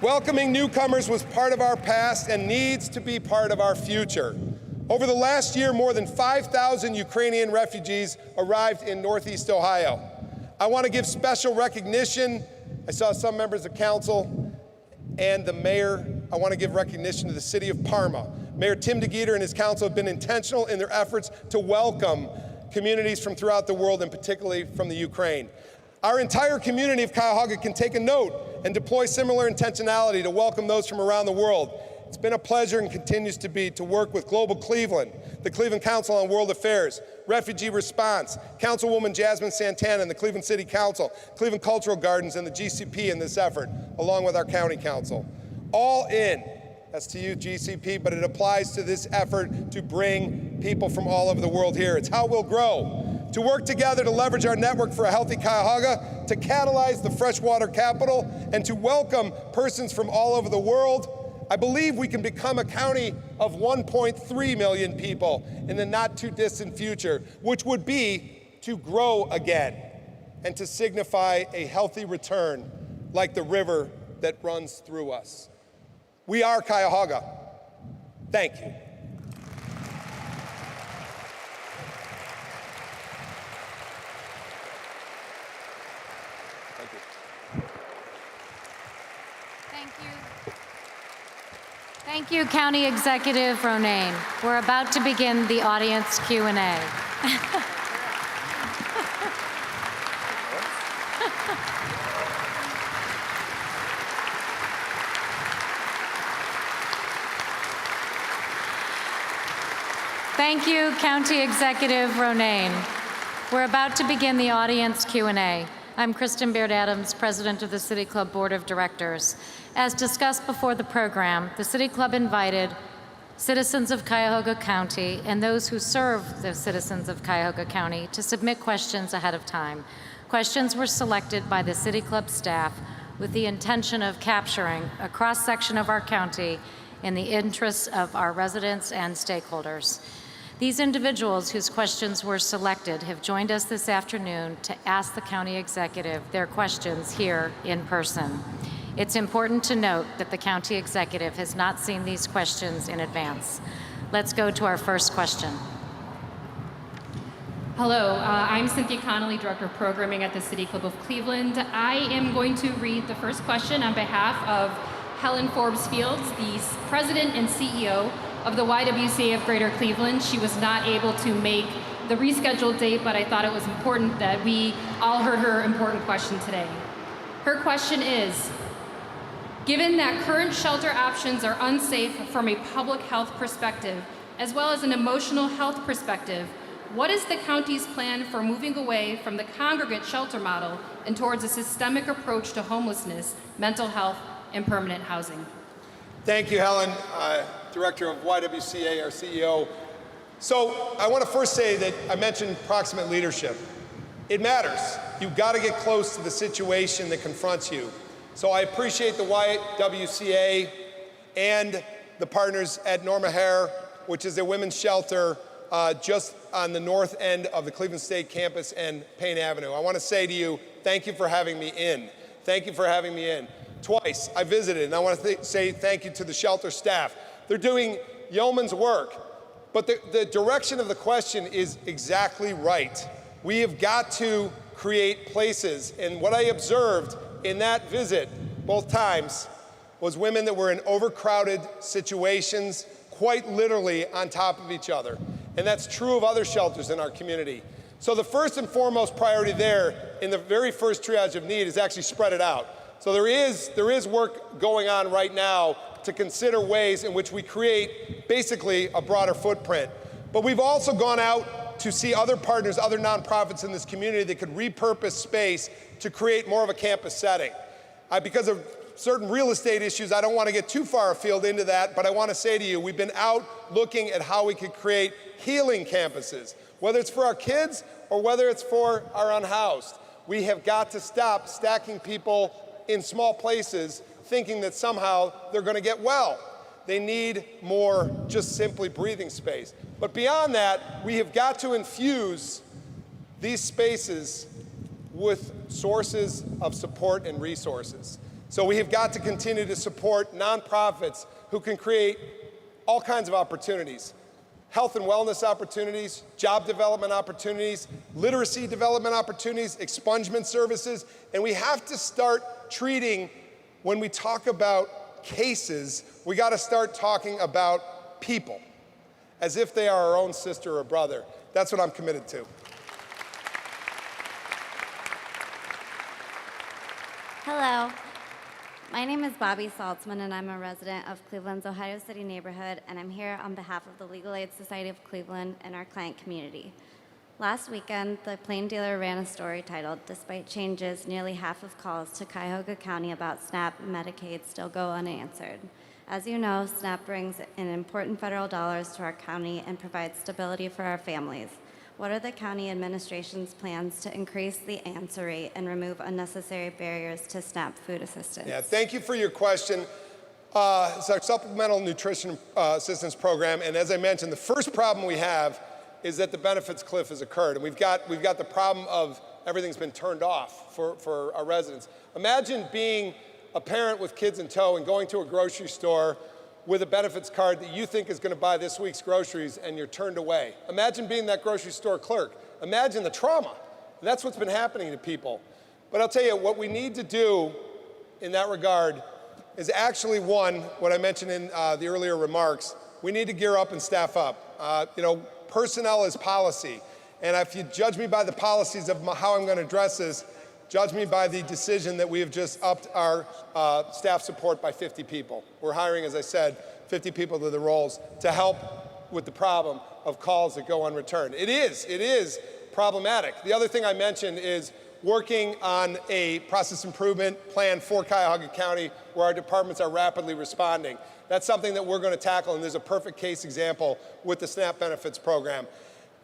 Speaker 12: Welcoming newcomers was part of our past and needs to be part of our future. Over the last year, more than 5,000 Ukrainian refugees arrived in Northeast Ohio. I want to give special recognition. I saw some members of council and the mayor. I want to give recognition to the city of Parma. Mayor Tim DeGeeter and his council have been intentional in their efforts to welcome communities from throughout the world, and particularly from the Ukraine. Our entire community of Cuyahoga can take a note and deploy similar intentionality to welcome those from around the world. It's been a pleasure and continues to be to work with Global Cleveland, the Cleveland Council on World Affairs, Refugee Response, Councilwoman Jasmine Santana and the Cleveland City Council, Cleveland Cultural Gardens and the GCP in this effort, along with our county council. All in, that's to you GCP, but it applies to this effort to bring people from all over the world here. It's how we'll grow. To work together to leverage our network for a healthy Cuyahoga, to catalyze the freshwater capital, and to welcome persons from all over the world. I believe we can become a county of 1.3 million people in the not too distant future, which would be to grow again and to signify a healthy return like the river that runs through us. We are Cuyahoga. Thank you.
Speaker 10: Thank you, County Executive Ronayne. We're about to begin the audience Q&A. Thank you, County Executive Ronayne. We're about to begin the audience Q&A. I'm Kristen Baird-Adams, President of the City Club Board of Directors. As discussed before the program, the City Club invited citizens of Cuyahoga County and those who serve the citizens of Cuyahoga County to submit questions ahead of time. Questions were selected by the City Club staff with the intention of capturing a cross-section of our county in the interests of our residents and stakeholders. These individuals whose questions were selected have joined us this afternoon to ask the county executive their questions here in person. It's important to note that the county executive has not seen these questions in advance. Let's go to our first question.
Speaker 13: Hello, I'm Cynthia Connolly, Director of Programming at the City Club of Cleveland. I am going to read the first question on behalf of Helen Forbes Fields, the President and CEO of the YWCA of Greater Cleveland. She was not able to make the rescheduled date, but I thought it was important that we all heard her important question today. Her question is, given that current shelter options are unsafe from a public health perspective, as well as an emotional health perspective, what is the county's plan for moving away from the congregate shelter model and towards a systemic approach to homelessness, mental health, and permanent housing?
Speaker 12: Thank you, Helen, Director of YWCA, our CEO. So I want to first say that I mentioned proximate leadership. It matters. You've got to get close to the situation that confronts you. So I appreciate the YWCA and the partners at Norma Hare, which is a women's shelter just on the north end of the Cleveland State campus and Payne Avenue. I want to say to you, thank you for having me in. Thank you for having me in. Twice I visited, and I want to say thank you to the shelter staff. They're doing yeoman's work, but the direction of the question is exactly right. We have got to create places, and what I observed in that visit, both times, was women that were in overcrowded situations, quite literally on top of each other. And that's true of other shelters in our community. So the first and foremost priority there, in the very first triage of need, is actually spread it out. So there is work going on right now to consider ways in which we create basically a broader footprint. But we've also gone out to see other partners, other nonprofits in this community that could repurpose space to create more of a campus setting. Because of certain real estate issues, I don't want to get too far afield into that, but I want to say to you, we've been out looking at how we could create healing campuses, whether it's for our kids or whether it's for our unhoused. We have got to stop stacking people in small places thinking that somehow they're going to get well. They need more just simply breathing space. But beyond that, we have got to infuse these spaces with sources of support and resources. So we have got to continue to support nonprofits who can create all kinds of opportunities. Health and wellness opportunities, job development opportunities, literacy development opportunities, expungement services, and we have to start treating, when we talk about cases, we got to start talking about people, as if they are our own sister or brother. That's what I'm committed to.
Speaker 14: Hello, my name is Bobby Saltzman, and I'm a resident of Cleveland's Ohio City neighborhood, and I'm here on behalf of the Legal Aid Society of Cleveland and our client community. Last weekend, the Plain Dealer ran a story titled, "Despite changes, nearly half of calls to Cuyahoga County about SNAP and Medicaid still go unanswered." As you know, SNAP brings in important federal dollars to our county and provides stability for our families. What are the county administration's plans to increase the answer rate and remove unnecessary barriers to SNAP food assistance?
Speaker 12: Yeah, thank you for your question. It's our Supplemental Nutrition Assistance Program, and as I mentioned, the first problem we have is that the benefits cliff has occurred, and we've got the problem of everything's been turned off for our residents. Imagine being a parent with kids in tow and going to a grocery store with a benefits card that you think is going to buy this week's groceries, and you're turned away. Imagine being that grocery store clerk. Imagine the trauma. That's what's been happening to people. But I'll tell you, what we need to do in that regard is actually, one, what I mentioned in the earlier remarks, we need to gear up and staff up. Personnel is policy. And if you judge me by the policies of how I'm going to address this, judge me by the decision that we have just upped our staff support by 50 people. We're hiring, as I said, 50 people to the roles to help with the problem of calls that go unreturned. It is problematic. The other thing I mentioned is working on a process improvement plan for Cuyahoga County where our departments are rapidly responding. That's something that we're going to tackle, and there's a perfect case example with the SNAP benefits program.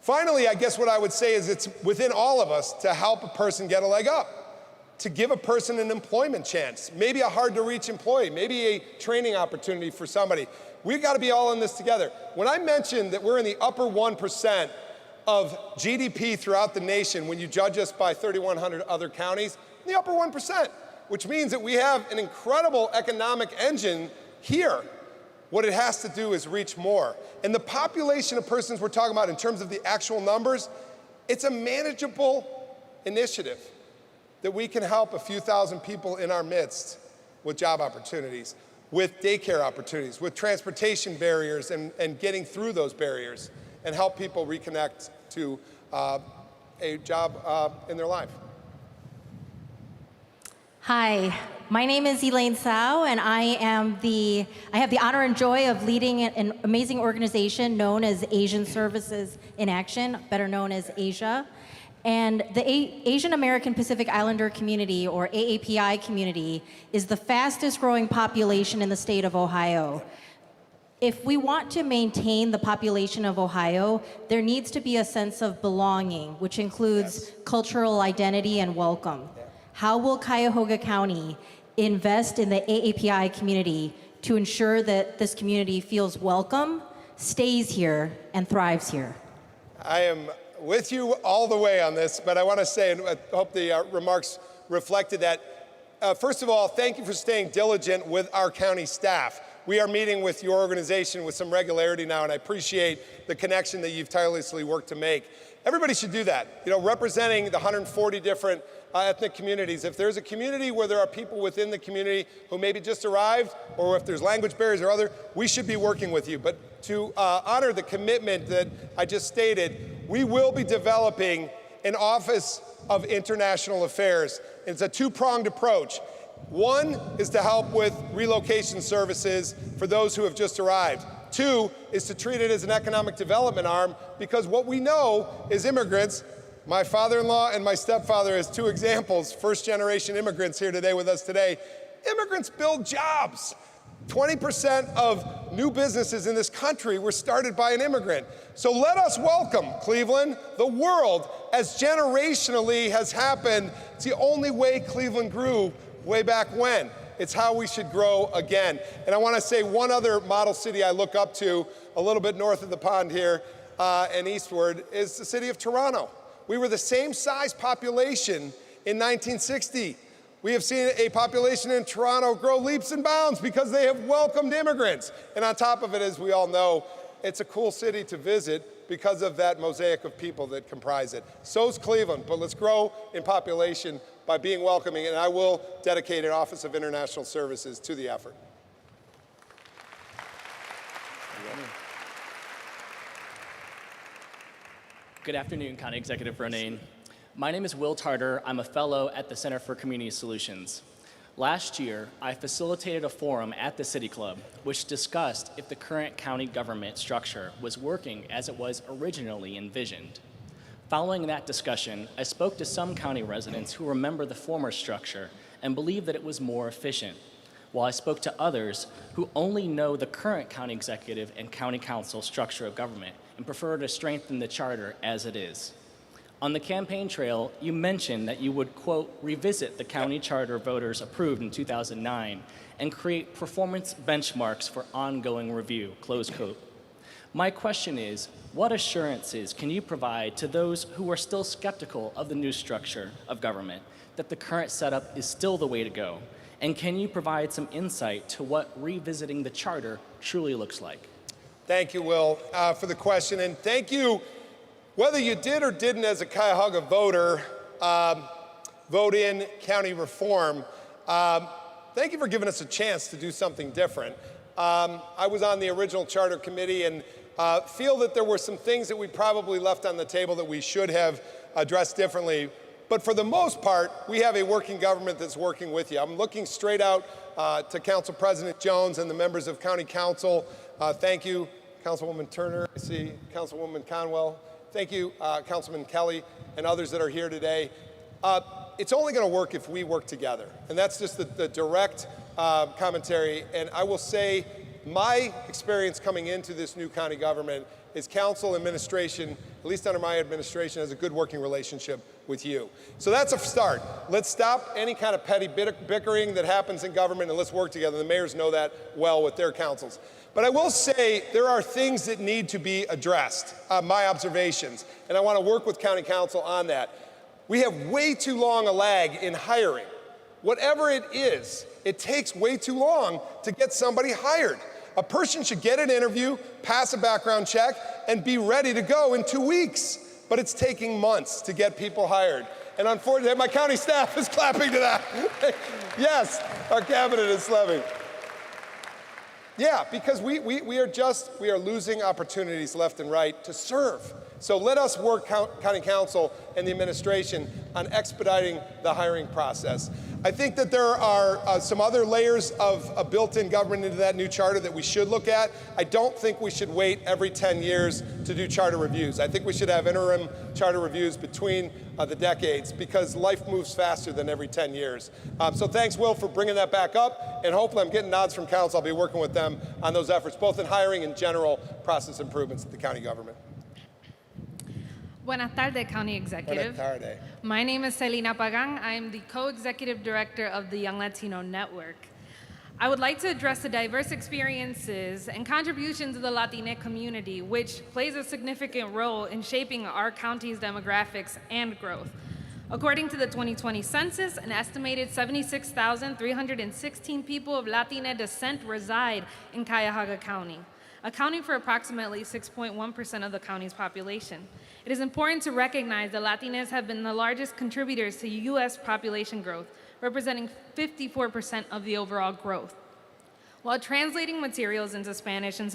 Speaker 12: Finally, I guess what I would say is it's within all of us to help a person get a leg up, to give a person an employment chance, maybe a hard-to-reach employee, maybe a training opportunity for somebody. We've got to be all in this together. When I mentioned that we're in the upper 1% of GDP throughout the nation, when you judge us by 3,100 other counties, in the upper 1%, which means that we have an incredible economic engine here. What it has to do is reach more. And the population of persons we're talking about in terms of the actual numbers, it's a manageable initiative that we can help a few thousand people in our midst with job opportunities, with daycare opportunities, with transportation barriers and getting through those barriers and help people reconnect to a job in their life.
Speaker 15: Hi, my name is Elaine Tsao, and I have the honor and joy of leading an amazing organization known as Asian Services in Action, better known as Asia. And the Asian American Pacific Islander community, or AAPI community, is the fastest growing population in the state of Ohio. If we want to maintain the population of Ohio, there needs to be a sense of belonging, which includes cultural identity and welcome. How will Cuyahoga County invest in the AAPI community to ensure that this community feels welcome, stays here, and thrives here?
Speaker 12: I am with you all the way on this, but I want to say, and I hope the remarks reflected that, first of all, thank you for staying diligent with our county staff. We are meeting with your organization with some regularity now, and I appreciate the connection that you've tirelessly worked to make. Everybody should do that. Representing the 140 different ethnic communities. If there's a community where there are people within the community who maybe just arrived, or if there's language barriers or other, we should be working with you. But to honor the commitment that I just stated, we will be developing an Office of International Affairs. It's a two-pronged approach. One is to help with relocation services for those who have just arrived. Two is to treat it as an economic development arm, because what we know is immigrants, my father-in-law and my stepfather as two examples, first-generation immigrants here today with us today, immigrants build jobs. 20% of new businesses in this country were started by an immigrant. So let us welcome Cleveland, the world, as generationally has happened. It's the only way Cleveland grew way back when. It's how we should grow again. And I want to say one other model city I look up to a little bit north of the pond here and eastward is the city of Toronto. We were the same size population in 1960. We have seen a population in Toronto grow leaps and bounds because they have welcomed immigrants. And on top of it, as we all know, it's a cool city to visit because of that mosaic of people that comprise it. So's Cleveland, but let's grow in population by being welcoming, and I will dedicate an Office of International Services to the effort.
Speaker 16: Good afternoon, County Executive Ronayne. My name is Will Tarter. I'm a fellow at the Center for Community Solutions. Last year, I facilitated a forum at the City Club which discussed if the current county government structure was working as it was originally envisioned. Following that discussion, I spoke to some county residents who remember the former structure and believe that it was more efficient, while I spoke to others who only know the current county executive and county council structure of government and prefer to strengthen the charter as it is. On the campaign trail, you mentioned that you would, quote, revisit the county charter voters approved in 2009 and create performance benchmarks for ongoing review, close quote. My question is, what assurances can you provide to those who are still skeptical of the new structure of government that the current setup is still the way to go? And can you provide some insight to what revisiting the charter truly looks like?
Speaker 12: Thank you, Will, for the question, and thank you, whether you did or didn't as a Cuyahoga voter, vote in county reform. Thank you for giving us a chance to do something different. I was on the original charter committee and feel that there were some things that we probably left on the table that we should have addressed differently. But for the most part, we have a working government that's working with you. I'm looking straight out to Council President Jones and the members of County Council. Thank you, Councilwoman Turner. I see Councilwoman Conwell. Thank you, Councilman Kelly, and others that are here today. It's only going to work if we work together. And that's just the direct commentary. And I will say my experience coming into this new county government is council administration, at least under my administration, has a good working relationship with you. So that's a start. Let's stop any kind of petty bickering that happens in government and let's work together. The mayors know that well with their councils. But I will say there are things that need to be addressed, my observations, and I want to work with county council on that. We have way too long a lag in hiring. Whatever it is, it takes way too long to get somebody hired. A person should get an interview, pass a background check, and be ready to go in 2 weeks. But it's taking months to get people hired. And unfortunately, my county staff is clapping to that. Yes, our cabinet is slapping. Yeah, because we are losing opportunities left and right to serve. So let us work, county council and the administration, on expediting the hiring process. I think that there are some other layers of built-in government into that new charter that we should look at. I don't think we should wait every 10 years to do charter reviews. I think we should have interim charter reviews between the decades because life moves faster than every 10 years. So thanks, Will, for bringing that back up. And hopefully I'm getting nods from council. I'll be working with them on those efforts, both in hiring and general process improvements at the county government.
Speaker 17: Buenas tardes, County Executive.
Speaker 12: Buenas tardes.
Speaker 17: My name is Celina Pagan. I am the co-executive director of the Young Latino Network. I would like to address the diverse experiences and contributions of the Latinx community, which plays a significant role in shaping our county's demographics and growth. According to the 2020 census, an estimated 76,316 people of Latina descent reside in Cuyahoga County, accounting for approximately 6.1% of the county's population. It is important to recognize that Latinas have been the largest contributors to U.S. population growth, representing 54% of the overall growth. While translating materials into Spanish and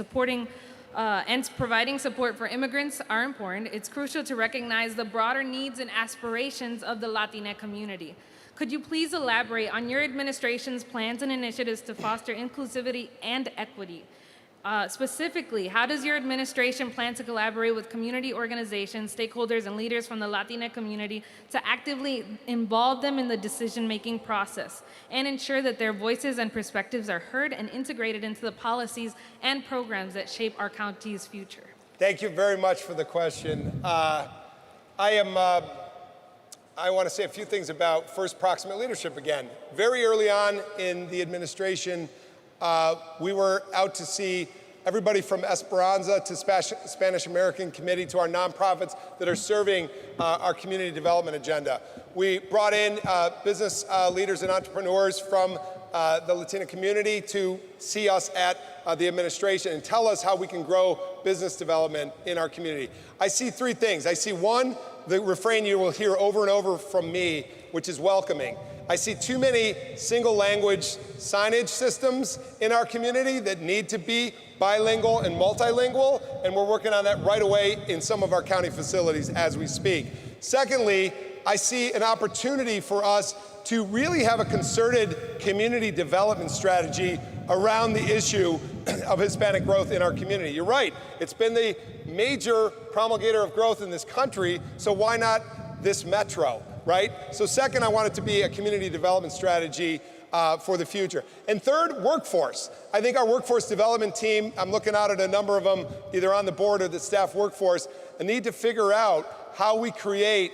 Speaker 17: providing support for immigrants are important, it's crucial to recognize the broader needs and aspirations of the Latina community. Could you please elaborate on your administration's plans and initiatives to foster inclusivity and equity? Specifically, how does your administration plan to collaborate with community organizations, stakeholders, and leaders from the Latina community to actively involve them in the decision-making process and ensure that their voices and perspectives are heard and integrated into the policies and programs that shape our county's future?
Speaker 12: Thank you very much for the question. I want to say a few things about first proximate leadership again. Very early on in the administration, we were out to see everybody from Esperanza to Spanish American Committee to our nonprofits that are serving our community development agenda. We brought in business leaders and entrepreneurs from the Latino community to see us at the administration and tell us how we can grow business development in our community. I see three things. I see one, the refrain you will hear over and over from me, which is welcoming. I see too many single language signage systems in our community that need to be bilingual and multilingual, and we're working on that right away in some of our county facilities as we speak. Secondly, I see an opportunity for us to really have a concerted community development strategy around the issue of Hispanic growth in our community. You're right, it's been the major promulgator of growth in this country, so why not this metro, right? So second, I want it to be a community development strategy for the future. And third, workforce. I think our workforce development team, I'm looking out at a number of them, either on the board or the staff workforce, I need to figure out how we create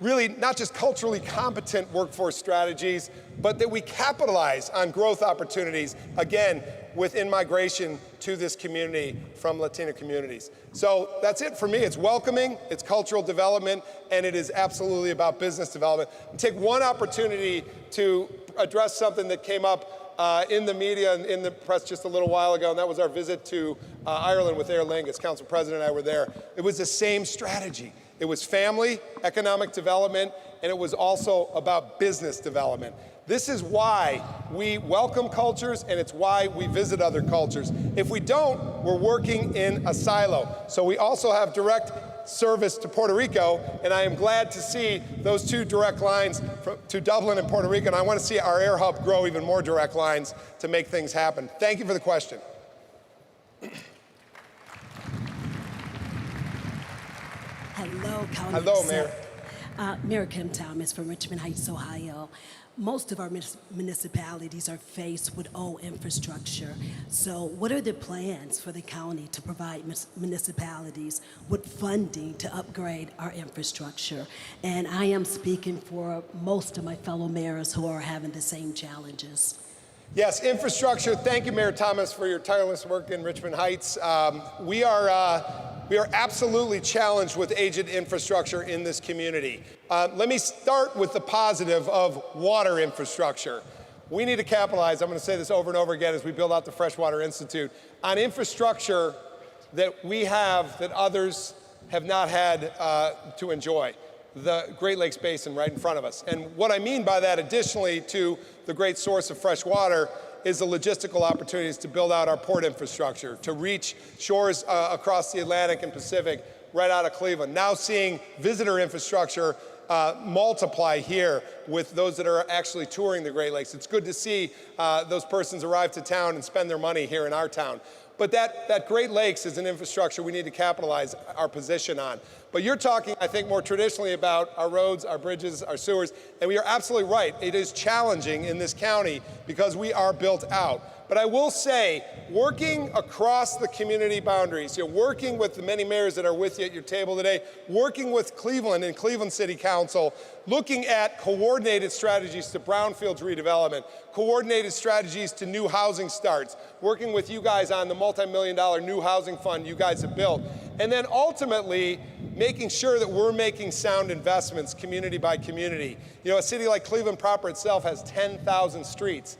Speaker 12: really not just culturally competent workforce strategies, but that we capitalize on growth opportunities, again, with in-migration to this community from Latino communities. So that's it for me. It's welcoming, it's cultural development, and it is absolutely about business development. I'll take one opportunity to address something that came up in the media and in the press just a little while ago, and that was our visit to Ireland with Aer Lingus. Council President and I were there. It was the same strategy. It was family, economic development, and it was also about business development. This is why we welcome cultures, and it's why we visit other cultures. If we don't, we're working in a silo. So we also have direct service to Puerto Rico, and I am glad to see those two direct lines to Dublin and Puerto Rico, and I want to see our air hub grow even more direct lines to make things happen. Thank you for the question.
Speaker 18: Hello, County.
Speaker 12: Hello, Mayor.
Speaker 18: Mayor Kim Thomas from Richmond Heights, Ohio. Most of our municipalities are faced with old infrastructure. So what are the plans for the county to provide municipalities with funding to upgrade our infrastructure? And I am speaking for most of my fellow mayors who are having the same challenges.
Speaker 12: Yes, infrastructure. Thank you, Mayor Thomas, for your tireless work in Richmond Heights. We are absolutely challenged with aged infrastructure in this community. Let me start with the positive of water infrastructure. We need to capitalize, I'm going to say this over and over again as we build out the Freshwater Institute, on infrastructure that we have that others have not had to enjoy. The Great Lakes Basin right in front of us. And what I mean by that, additionally to the great source of fresh water, is the logistical opportunities to build out our port infrastructure, to reach shores across the Atlantic and Pacific right out of Cleveland. Now seeing visitor infrastructure multiply here with those that are actually touring the Great Lakes. It's good to see those persons arrive to town and spend their money here in our town. But that Great Lakes is an infrastructure we need to capitalize our position on. But you're talking, I think, more traditionally about our roads, our bridges, our sewers, and we are absolutely right. It is challenging in this county because we are built out. But I will say, working across the community boundaries, working with the many mayors that are with you at your table today, working with Cleveland and Cleveland City Council, looking at coordinated strategies to brownfields redevelopment, coordinated strategies to new housing starts, working with you guys on the multi-million-dollar new housing fund you guys have built, and then ultimately making sure that we're making sound investments community by community. You know, a city like Cleveland proper itself has 10,000 streets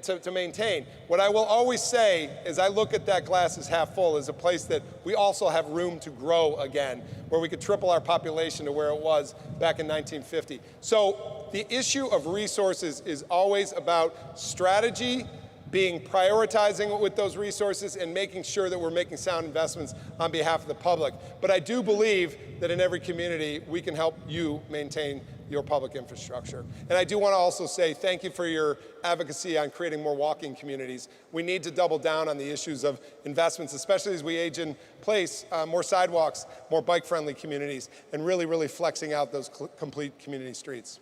Speaker 12: to maintain. What I will always say is I look at that glass as half full as a place that we also have room to grow again, where we could triple our population to where it was back in 1950. So the issue of resources is always about strategy, being prioritizing with those resources and making sure that we're making sound investments on behalf of the public. But I do believe that in every community, we can help you maintain your public infrastructure. And I do want to also say thank you for your advocacy on creating more walking communities. We need to double down on the issues of investments, especially as we age in place, more sidewalks, more bike-friendly communities, and really flexing out those complete community streets.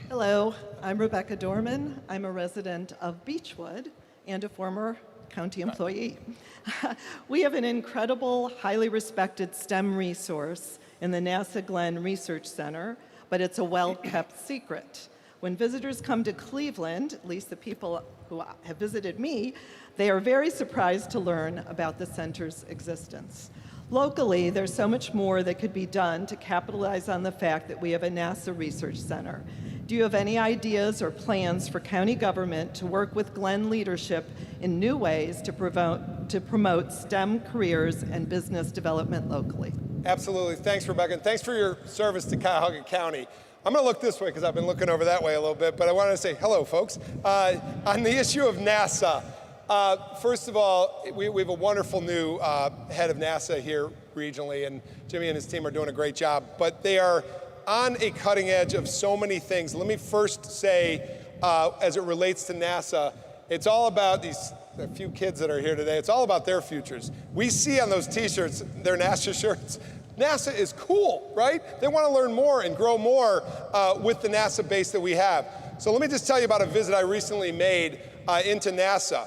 Speaker 19: Hello, I'm Rebecca Dorman. I'm a resident of Beechwood and a former county employee. We have an incredible, highly respected STEM resource in the NASA Glenn Research Center, but it's a well-kept secret. When visitors come to Cleveland, at least the people who have visited me, they are very surprised to learn about the center's existence. Locally, there's so much more that could be done to capitalize on the fact that we have a NASA Research Center. Do you have any ideas or plans for county government to work with Glenn leadership in new ways to promote STEM careers and business development locally?
Speaker 12: Absolutely. Thanks, Rebecca. And thanks for your service to Cuyahoga County. I'm going to look this way because I've been looking over that way a little bit, but I wanted to say hello, folks. On the issue of NASA, first of all, we have a wonderful new head of NASA here regionally, and Jimmy and his team are doing a great job, but they are on a cutting edge of so many things. Let me first say, as it relates to NASA, it's all about the few kids that are here today, it's all about their futures. We see on those t-shirts, their NASA shirts, NASA is cool, right? They want to learn more and grow more with the NASA base that we have. So let me just tell you about a visit I recently made into NASA.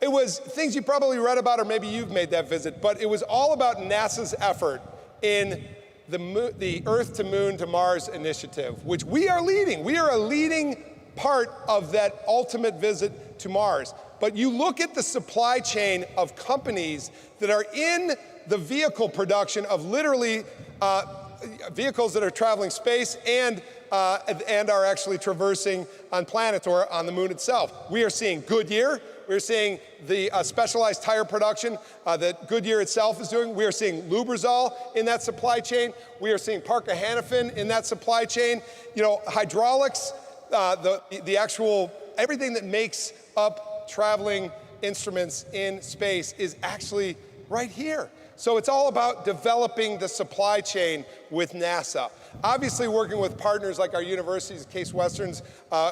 Speaker 12: It was things you probably read about, or maybe you've made that visit, but it was all about NASA's effort in the Earth to Moon to Mars initiative, which we are leading. We are a leading part of that ultimate visit to Mars. But you look at the supply chain of companies that are in the vehicle production of literally vehicles that are traveling space and are actually traversing on planets or on the moon itself. We are seeing Goodyear. We're seeing the specialized tire production that Goodyear itself is doing. We are seeing Lubrizol in that supply chain. We are seeing Parker Hannifin in that supply chain. You know, hydraulics, the actual, everything that makes up traveling instruments in space is actually right here. So it's all about developing the supply chain with NASA. Obviously working with partners like our universities, Case Western's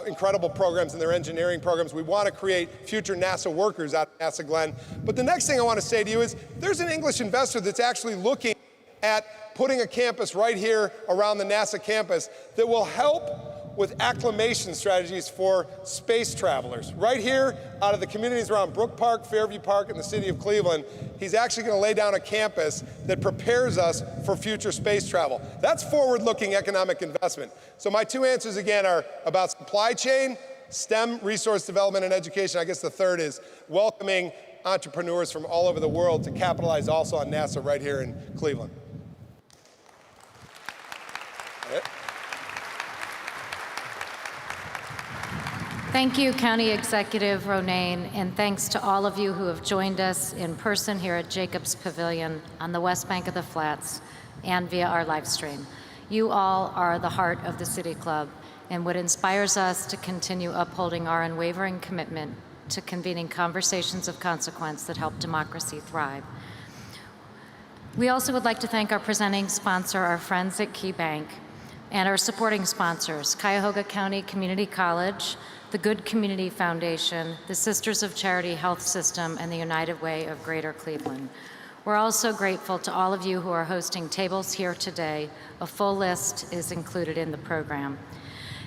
Speaker 12: incredible programs and their engineering programs. We want to create future NASA workers out of NASA Glenn. But the next thing I want to say to you is there's an English investor that's actually looking at putting a campus right here around the NASA campus that will help with acclimation strategies for space travelers. Right here, out of the communities around Brook Park, Fairview Park, and the city of Cleveland, he's actually going to lay down a campus that prepares us for future space travel. That's forward-looking economic investment. So my two answers, again, are about supply chain, STEM, resource development, and education. I guess the third is welcoming entrepreneurs from all over the world to capitalize also on NASA right here in Cleveland.
Speaker 10: Thank you, County Executive Ronayne, and thanks to all of you who have joined us in person here at Jacobs Pavilion on the West Bank of the Flats and via our live stream. You all are the heart of the City Club and what inspires us to continue upholding our unwavering commitment to convening conversations of consequence that help democracy thrive. We also would like to thank our presenting sponsor, our friends at Key Bank, and our supporting sponsors, Cuyahoga County Community College, the Good Community Foundation, the Sisters of Charity Health System, and the United Way of Greater Cleveland. We're also grateful to all of you who are hosting tables here today. A full list is included in the program.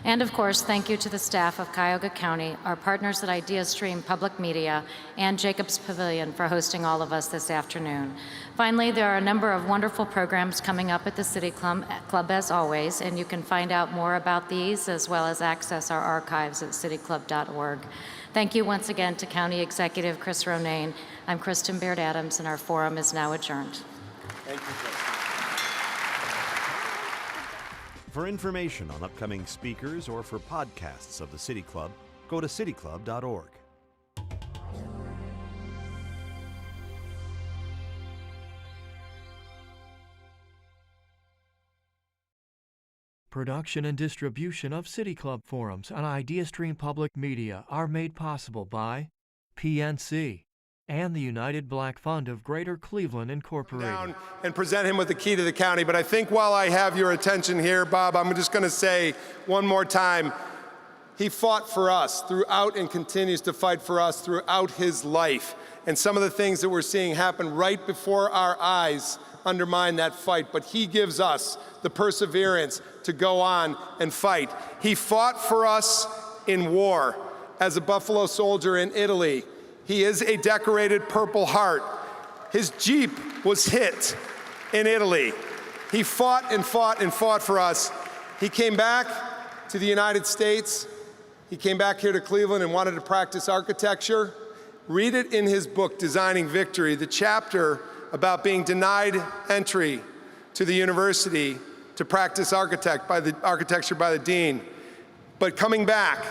Speaker 10: And of course, thank you to the staff of Cuyahoga County, our partners at IdeaStream Public Media, and Jacobs Pavilion for hosting all of us this afternoon. Finally, there are a number of wonderful programs coming up at the City Club as always, and you can find out more about these as well as access our archives at cityclub.org. Thank you once again to County Executive Chris Ronayne. I'm Kristen Baird-Adams, and our forum is now adjourned.
Speaker 12: Thank you, Chris.
Speaker 20: For information on upcoming speakers or for podcasts of the City Club, go to cityclub.org.
Speaker 9: Production and distribution of City Club forums on IdeaStream Public Media are made possible by PNC and the United Black Fund of Greater Cleveland, Incorporated.
Speaker 12: Down and present him with the key to the county. But I think while I have your attention here, Bob, I'm just going to say one more time, he fought for us throughout and continues to fight for us throughout his life. And some of the things that we're seeing happen right before our eyes undermine that fight. But he gives us the perseverance to go on and fight. He fought for us in war as a Buffalo Soldier in Italy. He is a decorated Purple Heart. His Jeep was hit in Italy. He fought and fought and fought for us. He came back to the United States. He came back here to Cleveland and wanted to practice architecture. Read it in his book, Designing Victory, the chapter about being denied entry to the university to practice architecture by the dean, but coming back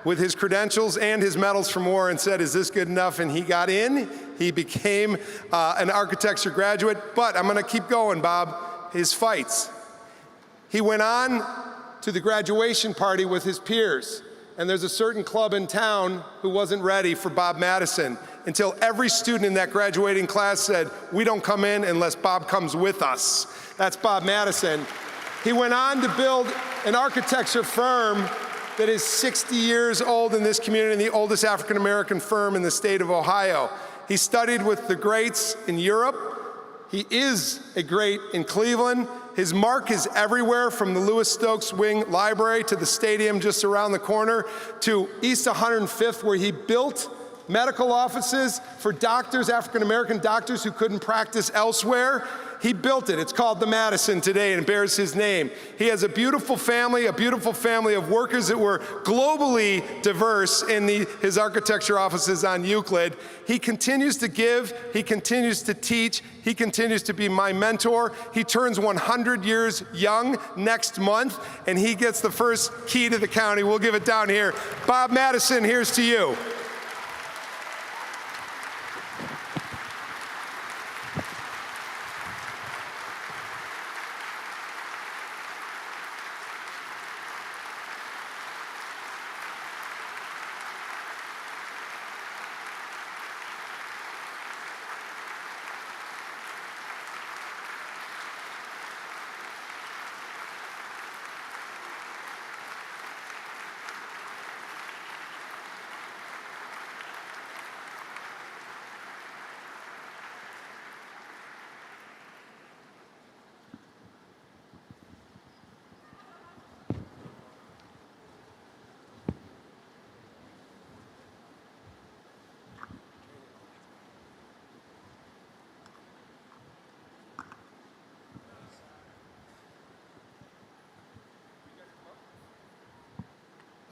Speaker 12: with his credentials and his medals from war and said, is this good enough? And he got in. He became an architecture graduate. But I'm going to keep going, Bob. His fights. He went on to the graduation party with his peers. And there's a certain club in town who wasn't ready for Bob Madison until every student in that graduating class said, "We don't come in unless Bob comes with us." That's Bob Madison. He went on to build an architecture firm that is 60 years old in this community and the oldest African-American firm in the state of Ohio. He studied with the greats in Europe. He is a great in Cleveland. His mark is everywhere, from the Louis Stokes Wing Library to the stadium just around the corner to East 105th, where he built medical offices for doctors, African-American doctors who couldn't practice elsewhere. He built it. It's called the Madison today and bears his name. He has a beautiful family of workers that were globally diverse in his architecture offices on Euclid. He continues to give, he continues to teach, he continues to be my mentor. He turns 100 years young next month, and he gets the first key to the county. We'll give it down here. Bob Madison, here's to you.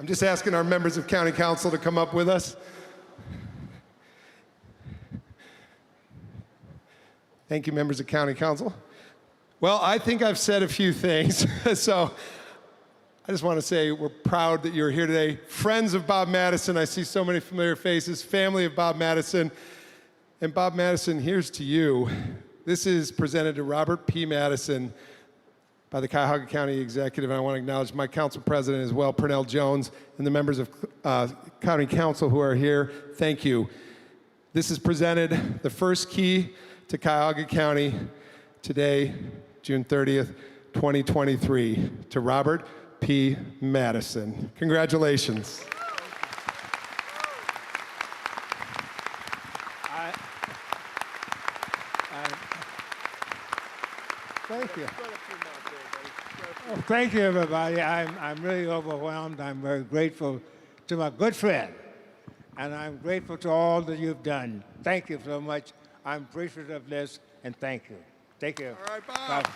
Speaker 12: I'm just asking our members of County Council to come up with us. Thank you, members of County Council. Well, I think I've said a few things, so I just want to say we're proud that you're here today. Friends of Bob Madison, I see so many familiar faces. Family of Bob Madison. And Bob Madison, here's to you. This is presented to Robert P. Madison by the Cuyahoga County Executive, and I want to acknowledge my council president as well, Pernell Jones, and the members of County Council who are here. Thank you. This is presented, the first key to Cuyahoga County today, June 30th, 2023, to Robert P. Madison. Congratulations.
Speaker 21: Thank you. Oh, thank you, everybody. I'm really overwhelmed. I'm very grateful to my good friend, and I'm grateful to all that you've done. Thank you so much. I'm appreciative of this, and thank you. Take care.
Speaker 12: All right, Bob.
Speaker 21: Bye.